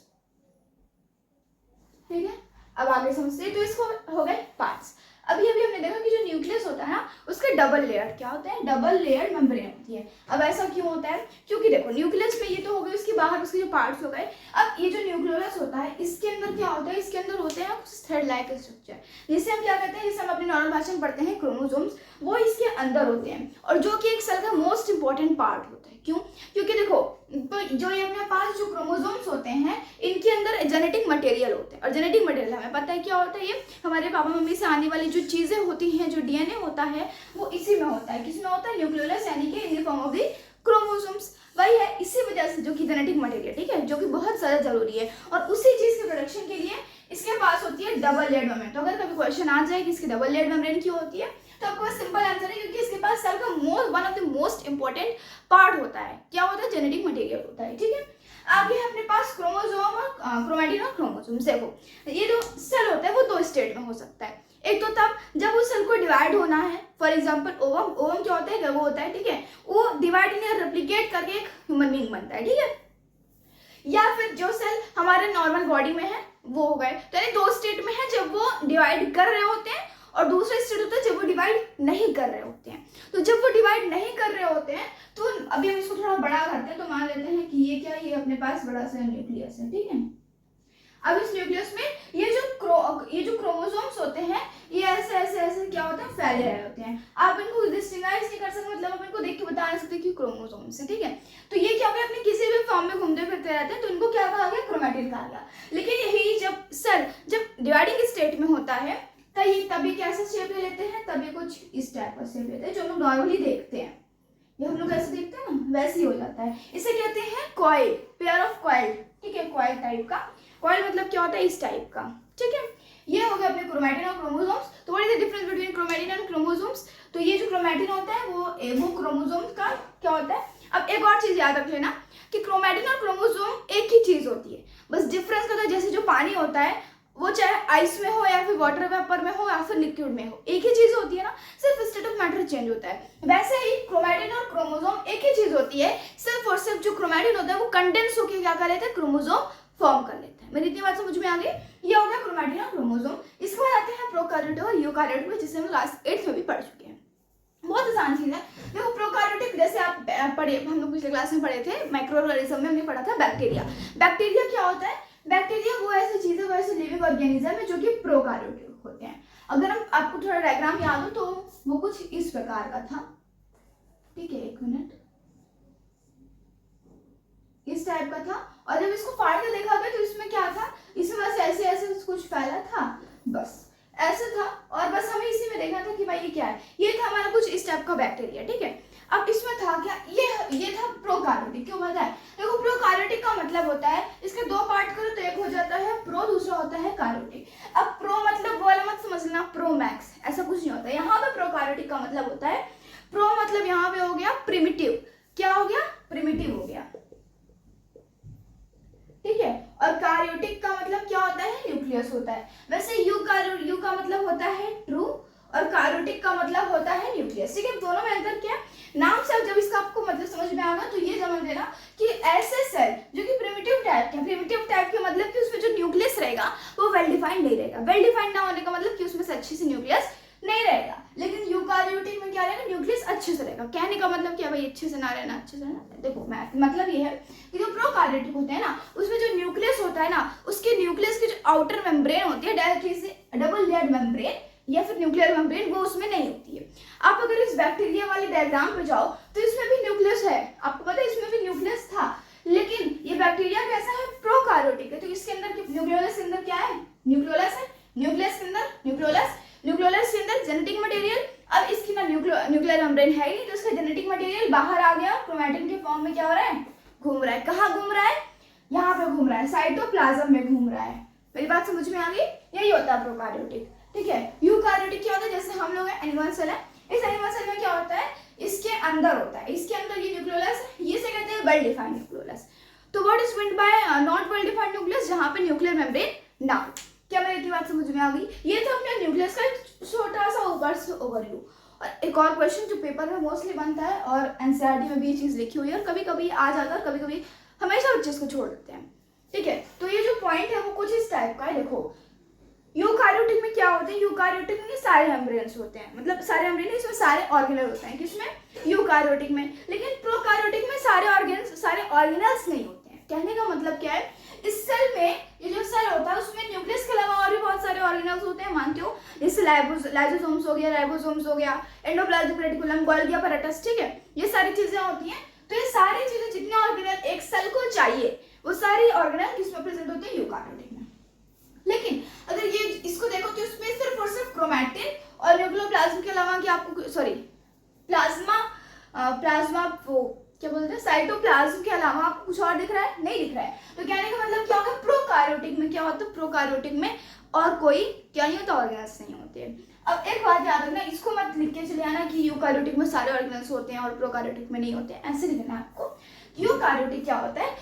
ठीक है। अब आगे समझते हैं। तो इसको हो गए पार्ट्स। अभी हमने देखा कि जो न्यूक्लियस होता है ना उसके डबल लेयर क्या होते हैं, डबल लेयर मेम्ब्रेन होती है। अब ऐसा क्यों होता है? क्योंकि देखो न्यूक्लियस में ये तो हो गए, उसके बाहर उसके जो पार्ट्स हो गए। अब ये जो न्यूक्लियोलस होता है इसके अंदर क्या होता है, इसके अंदर होते हैं कुछ थ्रेड लाइक स्ट्रक्चर, जिसे हम क्या कहते हैं, जिसे हम अपनी नॉर्मल भाषा में पढ़ते हैं क्रोमोसोम्स, वो इसके अंदर होते हैं। और जो कि एक सेल का मोस्ट इंपॉर्टेंट पार्ट होता है। क्यों? क्योंकि देखो तो जो ये अपने पास जो क्रोमोसोम्स होते हैं इनके अंदर जेनेटिक मटेरियल होते हैं। और जेनेटिक मटेरियल हमें पता है क्या होता है, ये हमारे पापा मम्मी से आने वाली जो चीजें होती हैं, जो डीएनए होता है वो इसी में होता है। किसमें होता है? न्यूक्लियोलस, यानी कि in the form of the chromosomes. वही है, इसी वजह से जो कि जेनेटिक मटेरियल, ठीक है, जो कि बहुत ज्यादा जरूरी है। और उसी चीज के प्रोडक्शन के लिए इसके पास होती है डबल लेयर्ड मेम्ब्रेन। तो अगर कभी क्वेश्चन आ जाए कि इसकी डबल लेयर्ड मेम्ब्रेन क्यों होती है, तो आपको सिंपल आंसर है क्योंकि इसके पास सेल का one of the most important part होता है। क्या होता है? जेनेटिक मटेरियल होता है, ठीक है। आगे है अपने पास क्रोमोसोम और क्रोमैटिन और क्रोमोसोम। देखो ये जो सेल होता है वो दो स्टेट में हो सकता है। एक तो तब जब उस सेल को डिवाइड होना है, फॉर एग्जांपल ओवम। ओवम क्या होता है? वो होता है, ठीक है, वो डिवाइड नहीं रेप्लिकेट करके एक ह्यूमन बीइंग बनता है, ठीक है। या फिर जो सेल हमारे नॉर्मल बॉडी में है वो हो गए। तो यानी दो स्टेट में है, जब वो डिवाइड कर रहे होते हैं, और दूसरा स्टेट होता है जब वो डिवाइड नहीं कर रहे होते हैं। तो जब वो डिवाइड नहीं कर रहे होते हैं तो अभी हम इसको थोड़ा बड़ा करते हैं, तो मान लेते हैं कि ये क्या, ये अपने पास बड़ा सा न्यूक्लियस है, ठीक है। अब इस न्यूक्लियस में ये जो क्रोमोसोम्स होते हैं ये ऐसे ऐसे ऐसे क्या होते हैं, फैले रहे होते हैं। आप इनको डिस्टिंग्विश नहीं कर सकते, मतलब आप इनको देख के बता नहीं सकते कि क्रोमोसोम्स है, ठीक है। तो ये क्या होगा, अपने किसी भी फॉर्म में घूमते फिरते रहते हैं, तो इनको क्या कहा गया, क्रोमैटिन कहा गया। लेकिन यही जब सेल जब डिवाइडिंग स्टेट में होता है तभी कैसा शेप ले लेते हैं, तभी कुछ इस टाइप का शेप लेते हैं जो लोग नॉर्मली देखते हैं। ये हम लोग ऐसे देखते हैं ना, वैसे ही हो जाता है। इसे कहते हैं कॉइल, पेयर ऑफ कॉइल, ठीक है, कॉइल टाइप का। कॉइल मतलब क्या होता है, इस टाइप का, ठीक है। ये हो गया अपने क्रोमैटिन और क्रोमोसोम्स। तो what is the difference between chromatin and chromosomes? तो ये जो क्रोमैटिन होता है वो क्रोमोसोम्स का क्या होता है। अब एक और चीज याद रख लेना कि क्रोमैटिन और क्रोमोसोम एक ही चीज होती है, बस डिफरेंस होता है। जैसे जो पानी होता है वो चाहे आइस में हो या फिर वाटर वेपर में हो या फिर लिक्विड में हो, एक ही चीज होती है ना, सिर्फ स्टेट ऑफ मैटर चेंज होता है। वैसे ही क्रोमैटिन और क्रोमोसोम एक ही चीज होती है, सिर्फ और सिर्फ जो क्रोमैटिन होता है वो कंडेंस होकर क्या कर लेते हैं, क्रोमोसोम फॉर्म कर लेते हैं। मेरी इतनी बात समझ में आ गई? ये हो गया क्रोमैटिन और क्रोमोसोम। इसके बाद आते हैं प्रोकैरियोटिक और यूकैरियोटिक में, जिसे हम क्लास 8th में भी पढ़ चुके हैं। बहुत आसान चीज है। देखो प्रोकैरियोटिक जैसे आप पढ़े, हम लोग पिछले क्लास में पढ़े थे, माइक्रोऑर्गेनिज्म में हमने पढ़ा था बैक्टीरिया। बैक्टीरिया क्या होता है? बैक्टीरिया वो ऐसी चीज है, वो ऐसे लिविंग ऑर्गेनिज्म है जो कि प्रोकैरियोटिक होते हैं। अगर हम आपको थोड़ा डायग्राम याद हो तो वो कुछ इस प्रकार का था, ठीक है, एक मिनट, इस टाइप का था। और जब इसको फाड़ के देखा गया तो इसमें क्या था, इसमें बस ऐसे ऐसे कुछ फैला था, बस ऐसे था। और बस हमें इसी में देखना था कि भाई ये क्या है। ये था हमारा कुछ इस टाइप का बैक्टीरिया, ठीक है। अब इसमें था क्या, ये था प्रोकैरियोटिक। क्यों पता है? देखो प्रोकैरियोटिक का मतलब होता है, इसके दो पार्ट करो तो एक हो जाता है प्रो, दूसरा होता है कैरियोटिक। अब प्रो मतलब वो वाला मत समझना प्रो मैक्स, ऐसा कुछ नहीं होता। यहाँ पे प्रोकैरियोटिक का मतलब होता है, प्रो मतलब यहाँ पे हो गया प्रिमिटिव, क्या हो गया, प्रिमिटिव हो गया, ठीक है। और कैरियोटिक का मतलब क्या होता है, न्यूक्लियस होता है। वैसे यू का मतलब होता है ट्रू और कैरियोटिक का मतलब होता है न्यूक्लियस, ठीक है। दोनों में अंतर क्या है, नाम से जब इसका आपको मतलब समझ में आएगा तो ये समझ लेना कि ऐसे सेल जो कि प्रिमिटिव टाइप के, प्रिमिटिव टाइप के मतलब कि उसमें जो न्यूक्लियस रहेगा वो वेल डिफाइंड नहीं रहेगा। वेल डिफाइंड ना होने का मतलब कि उसमें से अच्छी सी न्यूक्लियस नहीं रहेगा। लेकिन यूकैरियोटिक में क्या रहेगा, न्यूक्लियस अच्छे से रहेगा। कहने का मतलब क्या भाई, अच्छे से ना रहना, अच्छे से ना। देखो मतलब ये है कि जो प्रोकैरियोटिक होते हैं ना, उसमें जो न्यूक्लियस होता है ना, उसके न्यूक्लियस की जो आउटर मेम्ब्रेन होती है, डायरेक्टली से डबल लेयर्ड मेम्ब्रेन या फिर न्यूक्लियर मेम्ब्रेन, वो उसमें नहीं होती है। आप अगर इस बैक्टीरिया वाले डायग्राम पे जाओ तो इसमें भी न्यूक्लियस है, आपको पता है इसमें भी न्यूक्लियस था, लेकिन ये बैक्टीरिया कैसा है, प्रोकैरियोटिक है। तो इसके अंदर न्यूक्लियोलस के अंदर क्या है, न्यूक्लियोलस है, न्यूक्लियस के अंदर न्यूक्लियोलस, न्यूक्लियोलस के अंदर जेनेटिक मटेरियल। अब इसकी ना न्यूक्लियर मेम्ब्रेन है ही नहीं, तो इसका जेनेटिक मटेरियल बाहर आ गया, क्रोमैटिन के फॉर्म में क्या हो रहा है, घूम रहा है। कहाँ घूम रहा है, यहाँ पे घूम रहा है, साइटोप्लाज्म में घूम रहा है। मेरी बात समझ में आ गई? यही होता है प्रोकैरियोटिक, ठीक है। यूकैरियोटिक क्या होता है, जैसे हम लोग एनिमल सेल है, इस एनिमल सेल में क्या होता है, इसके अंदर होता है, इसके अंदर ये न्यूक्लियोलस, ये से कहते हैं वेल डिफाइंड न्यूक्लियोलस। तो what is meant by not well defined nucleus, जहां पे न्यूक्लियर मेम्ब्रेन ना हो। क्या मेरी इतनी बात समझ में आ गई? ये था अपने न्यूक्लियस का छोटा सा ऊपर से ओवरव्यू। और एक और क्वेश्चन जो पेपर में मोस्टली बनता है और एनसीईआरटी में भी ये चीज लिखी हुई है, और कभी कभी आ जाता है, कभी कभी हमेशा बच्चे इसको छोड़ देते हैं, ठीक है। तो ये जो पॉइंट है वो कुछ इस टाइप का है। देखो यूकैरियोटिक में क्या होते हैं, यूकैरियोटिक में सारे मेम्ब्रेन्स होते हैं, मतलब सारे मेम्ब्रेन, इसमें सारे ऑर्गेनल होते हैं, किसमें, यूकैरियोटिक में। लेकिन प्रोकैरियोटिक में सारे ऑर्गेनल्स नहीं होते हैं। कहने का मतलब क्या है, इस सेल में, ये जो सेल होता है उसमें न्यूक्लियस के अलावा और भी बहुत सारे ऑर्गेनल्स होते हैं, मानते हो, जैसे लाइसोसोम्स हो गया, राइबोसोम्स हो गया, एंडोप्लाज्मिक रेटिकुलम, गोल्गी apparatus, ठीक है, ये सारी चीजें होती हैं। तो ये सारी चीजें, जितने ऑर्गेनल एक सेल को चाहिए, वो सारी ऑर्गेनल किसमें प्रेजेंट होते हैं, यूकैरियोटिक में। लेकिन अगर ये इसको देखो तो इसमें सिर्फ और सिर्फ क्रोमैटिन और न्यूक्लियोप्लाज्म के अलावा कि आपको, सॉरी, प्लाज्मा वो क्या बोलते हैं, साइटोप्लाज्म के अलावा आपको कुछ और दिख रहा है, नहीं दिख रहा है। तो कहने का मतलब क्या होगा, प्रोकैरियोटिक में क्या होता है, प्रोकैरियोटिक में और कोई क्या नहीं होता, ऑर्गेनल्स नहीं होते। अब एक बात याद रखना, इसको मत लिख के चले आना कि यूकैरियोटिक में सारे ऑर्गेनल्स होते हैं और प्रोकैरियोटिक में नहीं होते, ऐसे लिखना है आपको। यूकैरियोटिक क्या होता है,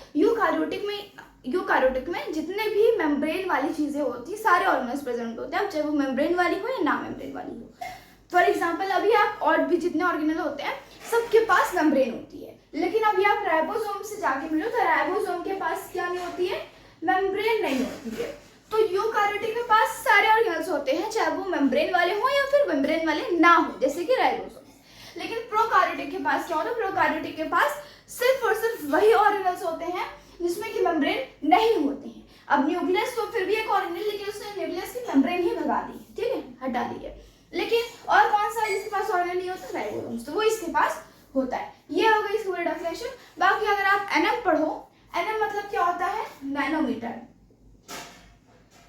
यूकैरियोटिक में जितने भी मेम्ब्रेन वाली चीजें होती है, सारे ऑर्गेनल्स प्रेजेंट होते हैं, चाहे वो मेम्ब्रेन वाली हो या ना मेम्ब्रेन वाली हो। फॉर एग्जाम्पल अभी आप और भी जितने ऑर्गेनल होते हैं सबके पास मेम्ब्रेन होती है, लेकिन अभी आप राइबोसोम से जाके मिलो तो राइबोसोम के पास क्या नहीं होती है, मेम्ब्रेन नहीं होती है। तो यूकैरियोटिक के पास सारे ऑर्गेनल्स होते हैं, चाहे वो मेम्ब्रेन वाले हो या फिर मेम्ब्रेन वाले ना हो, जैसे कि राइबोसोम। लेकिन प्रोकैरियोटिक के पास क्या होता है, प्रोकैरियोटिक के पास सिर्फ और सिर्फ वही ऑर्गेनल्स होते हैं जिसमें कि मेम्ब्रेन नहीं होते हैं। अब न्यूक्लियस तो फिर भी एक ऑर्गेनल, लेकिन उसने न्यूक्लियस की मेम्ब्रेन ही भगा दी, ठीक है, हटा दी है। लेकिन और कौन सा जिसके पास ऑर्गेनल नहीं होता, राइबोसोम्स, तो वो इसके पास होता है। ये हो गई इसकी पूरी डेफिनेशन। बाकी अगर आप एनएम पढ़ो, एनएम मतलब क्या होता है, नैनोमीटर,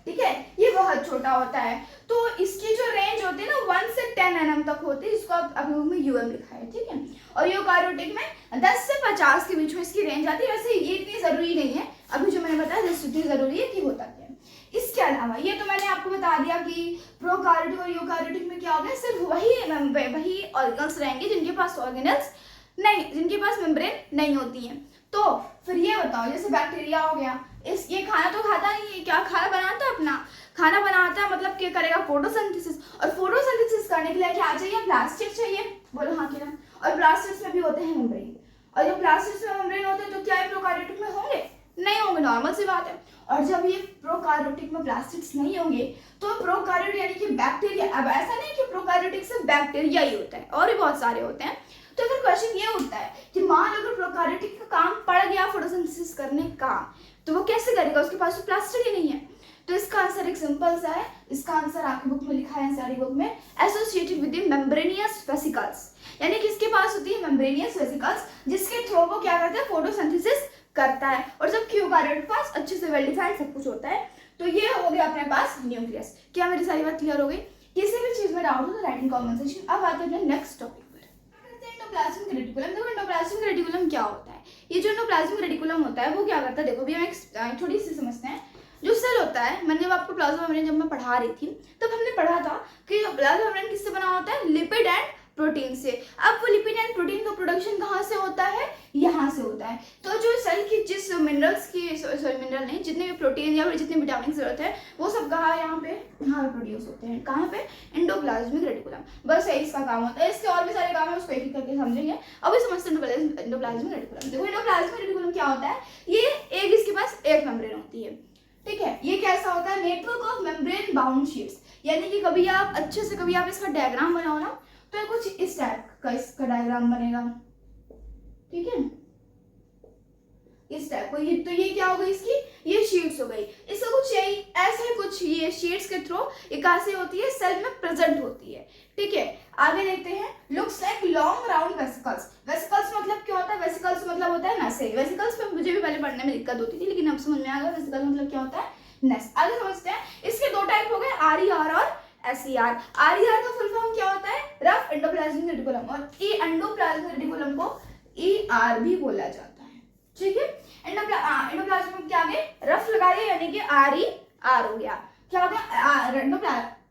ठीक है, ये बहुत छोटा होता है। तो इसकी जो रेंज होती है ना 1 से 10 nm तक होती है, इसको आप अभी में यूएम लिखा है, ठीक है। और यूकैरियोटिक में 10 से 50 के बीच में इसकी रेंज आती है। वैसे ये इतनी जरूरी नहीं है, अभी जो मैंने बताया जस्ट इतनी जरूरी है कि होता क्या है। इसके अलावा ये तो मैंने आपको बता दिया कि प्रोकैरियोटिक और यूकैरियोटिक में क्या होगा, सिर्फ वही ऑर्गेनल्स रहेंगे जिनके पास ऑर्गेनल्स नहीं, जिनके पास मेम्ब्रेन नहीं होती है। तो फिर ये बताओ, जैसे बैक्टीरिया हो गया, इस ये खाना तो खाता नहीं है, क्या खाना बनाता है, अपना खाना बनाता है, मतलब क्या करेगा, फोटोसिंथेसिस। और फोटोसिंथेसिस करने के लिए क्या चाहिए, प्लास्टिड चाहिए, बोलो हाँ कि ना। और प्लास्टिड्स में भी होते हैं मेम्ब्रेन, और जब प्लास्टिड्स में मेम्ब्रेन होते हैं तो क्या प्रोकार्योटिक में होंगे, नहीं होंगे, नॉर्मल सी बात है। और जब ये प्रोकार्योटिक में प्लास्टिड्स नहीं होंगे तो प्रोकार्योट यानी कि बैक्टीरिया, अब ऐसा नहीं कि प्रोकार्योटिक सिर्फ बैक्टीरिया ही होता है, और भी बहुत सारे होते हैं। तो फिर क्वेश्चन ये उठता है कि मान लो अगर प्रोकार्योटिक का काम पड़ गया फोटोसिंथेसिस करने का, तो वो कैसे करेगा, उसके पास तो प्लास्टिड ही नहीं है। तो इसका आंसर एक सिंपल सा है, इसका आंसर आपकी बुक में लिखा है, एनसीईआरटी बुक में, associated with the membranosus vesicles, यानी कि इसके पास होती है मेम्ब्रेनियस वेसिकल्स, जिसके थ्रू वो क्या करता है, फोटोसिंथेसिस करता है। और जब यूकार्योट के पास अच्छे से वेल डिफाइंड सब कुछ होता है। तो ये हो गया अपने पास न्यूक्लियस। क्या मेरी सारी बात क्लियर हो गई? किसी भी चीज में डाउट हो तो राइट इन कमेंट सेक्शन। अब आते हैं नेक्स्ट टॉपिक पर। Endoplasmic reticulum. देखो एंडोप्लाज्मिक रेटिकुलम क्या होता है, ये जो एंडोप्लाज्मिक रेटिकुलम होता है वो क्या करता है, देखो भी हम एक थोड़ी सी समझते हैं। जो सेल होता है, मैंने जब आपको प्लाज्मा मेम्ब्रेन जब मैं पढ़ा रही थी तब हमने पढ़ा था कि प्लाज्मा मेम्ब्रेन किससे बना होता है, लिपिड एंड प्रोटीन से। अब वो लिपिड एंड प्रोटीन का प्रोडक्शन कहाँ से होता है, यहाँ से होता है। तो जो सेल की जिस मिनरल्स की, सॉरी मिनरल नहीं, जितने भी प्रोटीन या फिर जितने विटामिन की जरूरत है वो सब कहाँ, यहाँ पे प्रोड्यूस होते हैं, कहाँ पे, एंडोप्लाज्मिक रेटिकुलम। बस यही इसका काम होता है। इसके और भी सारे काम है, उसको एक एक करके समझेंगे। अभी समझते हैं एंडोप्लाज्मिक रेटिकुलम। देखो एंडोप्लाज्मिक रेटिकुलम क्या होता है, ये एक, इसके पास एक मेम्ब्रेन होती है, ठीक है। ये कैसा होता है, network of membrane bound sheets, यानी कि कभी आप अच्छे से कभी आप इसका डायग्राम बनाओ ना तो कुछ इस टाइप का इसका डायग्राम बनेगा, ठीक है, इस टाइप को। ये तो ये क्या हो गई, इसकी ये शीट्स हो गई। इसका कुछ यही ऐसे कुछ ये शीट्स के थ्रू इकासी होती है, सेल में प्रेजेंट होती है, ठीक है। आगे देखते हैं, looks like long round vesicles. Vesicles मतलब क्या होता है, वेसिकल्स मतलब होता है नसें। वेसिकल्स पे मुझे भी पहले पढ़ने में दिक्कत होती थी, लेकिन अब समझ में आ गया वेसिकल मतलब क्या होता है, नस। आगे समझते हैं, इसके दो टाइप हो गए, आरईआर और एसईआर। आरईआर का फुल फॉर्म क्या होता है, रफ एंडोप्लाज्मिक रेटिकुलम, और ई एंडोप्लाज्मिक रेटिकुलम को ईआर भी बोला जाता है, ठीक है। एंडोप्लाज्मिक के आगे रफ लगाइए, यानी कि आरईआर हो गया। क्या हो गया,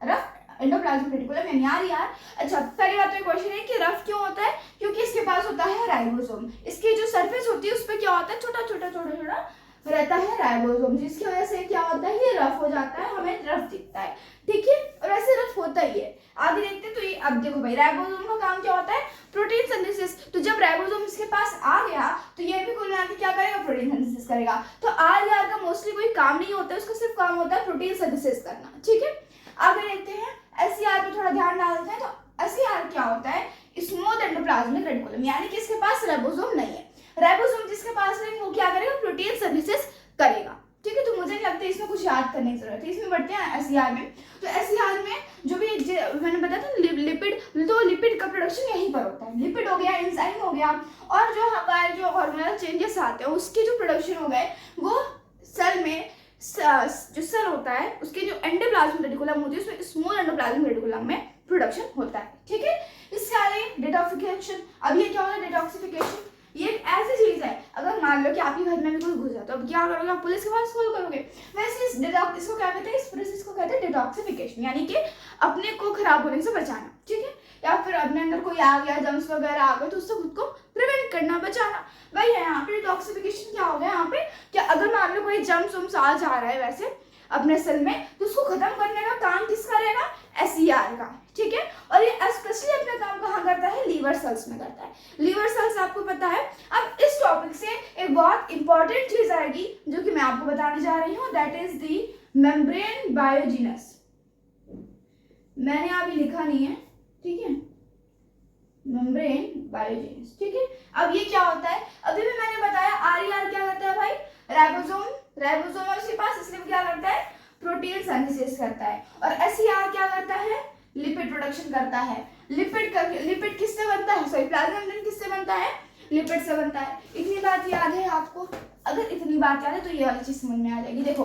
रफ एंडोप्लाज्मिक रेटिकुलम यानी आरईआर। अच्छा, पहली बात तो क्वेश्चन है कि रफ क्यों होता है, क्योंकि इसके पास होता है राइबोसोम। इसकी जो सरफेस होती है उस पर क्या होता है, छोटा छोटा छोटा छोटा रहता है राइबोसोम, जिसकी वजह से क्या होता है, ये रफ हो जाता है, हमें रफ दिखता है, ठीक है। और ऐसे रफ होता ही है। आगे देखते हैं, तो ये अब देखो भाई, राइबोसोम का काम क्या होता है, प्रोटीन सिंथेसिस। तो जब राइबोसोम इसके पास आ गया तो ये भी कुल मिला के क्या करेगा, प्रोटीन सिंथेसिस करेगा। तो आरईआर का मोस्टली कोई काम नहीं होता है, उसका सिर्फ काम होता है प्रोटीन सिंथेसिस करना, ठीक है। आगे देखते हैं, एसईआर पे थोड़ा ध्यान डालते हैं। तो एसईआर क्या होता है, स्मूथ एंडोप्लाज्मिक रेटिकुलम, यानी कि इसके पास राइबोसोम नहीं है। राइबोसोम जिसके पास नहीं, वो क्या करेगा, प्रोटीन सिंथेसिस करेगा, ठीक है। तो मुझे नहीं लगता इसमें कुछ याद करने की जरूरत है। इसमें बढ़ते हैं एसईआर में। तो एसईआर में जो भी मैंने बताया था लिपिड, तो लिपिड का प्रोडक्शन यहीं पर होता है। लिपिड हो गया, एंजाइम हो गया, और जो हमारे जो हार्मोनल चेंजेस आते हैं उसके जो प्रोडक्शन हो गए वो सेल में, जो सेल होता है उसके जो एंडोप्लाज्मिक रेटिकुलम होती है उसमें स्मॉल एंडोप्लाज्मिक रेटिकुलम में प्रोडक्शन होता है, ठीक है। इससे आगे डिटॉक्सिफिकेशन। अब ये क्या होता है, डिटॉक्सिफिकेशन ये एक ऐसी चीज है, अगर मान लो कि आपके घर में भी कोई घुस जाए तो अब क्या करोगे, आप पुलिस के पास कॉल करोगे। वैसे इसको क्या कहते हैं, इस प्रोसेस को कहते हैं डिटॉक्सिफिकेशन, यानी कि अपने को खराब होने से बचाना, ठीक है। या फिर अपने अंदर कोई आ गया, जम्स वगैरह आ गए तो उससे खुद को प्रिवेंट करना, बचाना, वही है यहाँ पे डिटॉक्सिफिकेशन। क्या हो गया यहाँ पे, क्या अगर मान लो कोई जम्स वम्स आ जा रहा है वैसे अपने सेल में, तो उसको खत्म करने का काम किसका रहेगा, एसईआर का, ठीक है। और ये स्पेशली अपना काम कहाँ करता है, लीवर सेल्स में करता है। लीवर सेल्स आपको पता है। अब इस टॉपिक से एक बहुत इंपॉर्टेंट चीज आएगी जो कि मैं आपको बताने जा रही हूँ, दैट इज दी मेम्ब्रेन बायोजेनेस। मैंने अभी लिखा नहीं है, ठीक है, मेम्ब्रेन बायोजेनेस, ठीक है। अब ये क्या होता है, अभी भी मैंने बताया आरईआर क्या करता है भाई, राइबोसोम है उसके पास, इसलिए क्या करता है, प्रोटीन सिंथेसिस करता है। और एसईआर क्या करता है, लिपिड प्रोडक्शन करता है। लिपिड किससे बनता है, सॉरी प्लाज्मा मेम्ब्रेन किससे बनता है, लिपिड से बनता है। इतनी बात याद है आपको, अगर इतनी बात याद है तो ये वाली चीज समझ में आ जाएगी। देखो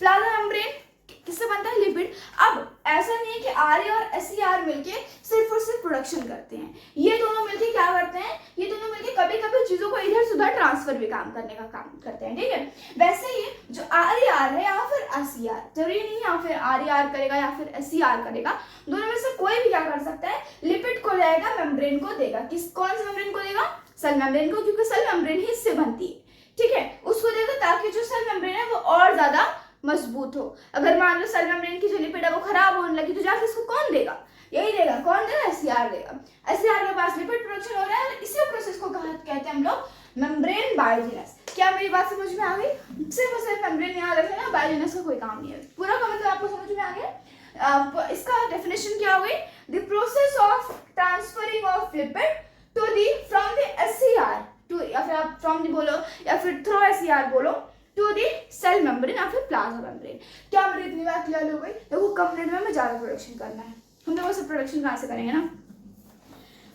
प्लाज्मा मेम्ब्रेन किससे बनता है, लिपिड। अब ऐसा नहीं है कि आरए और एसईआर मिलके सिर्फ और सिर्फ प्रोडक्शन करते हैं, ये दोनों मिलके क्या करते हैं, ये दोनों मिलके कभी कभी चीजों को इधर से उधर ट्रांसफर भी काम करने का काम करते हैं, ठीक है। वैसे ही जो आरईआर है या फिर एसईआर, जरूरी नहीं या फिर आरईआर करेगा या फिर एसईआर करेगा, दोनों में से कोई भी क्या कर सकता है, लिपिड को जाएगा, मेम्ब्रेन को देगा। कौन से मेम्ब्रेन को देगा, सेल मेम्ब्रेन को, क्योंकि सेल मेम्ब्रेन ही इससे बनती है, ठीक है, उसको देगा ताकि जो सेल मेम्ब्रेन है वो और ज्यादा मजबूत हो। अगर मान लो सेल मेम्ब्रेन की जो लिपिड है वो खराब होने लगी तो जाके इसको कौन देगा, यही देगा, कौन देगा, एससीआर देगा। एससीआर के पास लिपिड प्रोडक्शन हो रहा है और इसी प्रोसेस को कहते हैं हम लोग मेम्ब्रेन बायोजेनेस। क्या मेरी बात समझ में आ गई? सिर्फ और सिर्फ मेम्ब्रेन याद रख लेना, बायोजेनेस का कोई काम नहीं है। पूरा का मतलब आपको समझ में आ गया? इसका डेफिनेशन क्या हो गई? The process of transferring of lipid to the from the SCR to, या फिर आप फ्रॉम दी बोलो या फिर थ्रू एससीआर बोलो, टू दी सेल मेम्ब्रेन या फिर प्लाज्मा मेम्ब्रेन। क्या मेरी इतनी बात क्लियर हो गई? देखो कम मिनट में हमें ज्यादा प्रोडक्शन करना है, हम तो सब प्रोडक्शन कहाँ से करेंगे ना।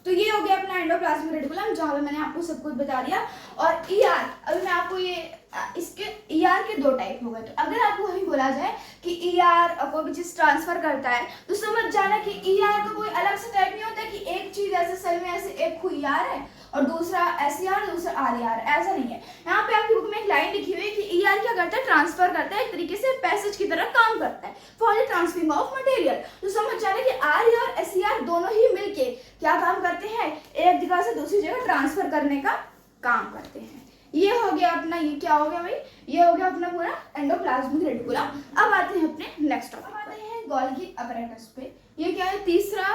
तो ये हो गया अपना एंडोप्लाज्मिक रेटिकुलम, जहाँ पे मैंने आपको सब कुछ बता दिया। और ईआर, अभी मैं आपको ये इसके ईआर के दो टाइप हो गए। तो अगर आपको वही बोला जाए कि ईआर कोई भी चीज ट्रांसफर करता है तो समझ जाना कि ईआर का कोई अलग से टाइप नहीं होता कि एक चीज ऐसे सेल में ऐसे एक कोई ईआर है और दूसरा एसईआर दूसरा आरईआर, ऐसा नहीं है। यहाँ पे आपकी बुक में एक लाइन लिखी हुई है कि ईआर क्या करता है, ट्रांसफर करता है, एक तरीके से पैसेज की तरह काम करता है for the transferring of material. तो समझ जाना कि आरईआर और एसईआर दोनों ही मिलके क्या काम करते हैं, एक जगह से दूसरी जगह ट्रांसफर करने का काम करते हैं। ये हो गया अपना, ये क्या हो गया भाई, ये हो गया अपना पूरा एंडोप्लाज्मिक रेटिकुलम। अब आते हैं अपने नेक्स्ट टॉपिक, आते हैं गोल्गी अपैरेटस पे। ये क्या है, तीसरा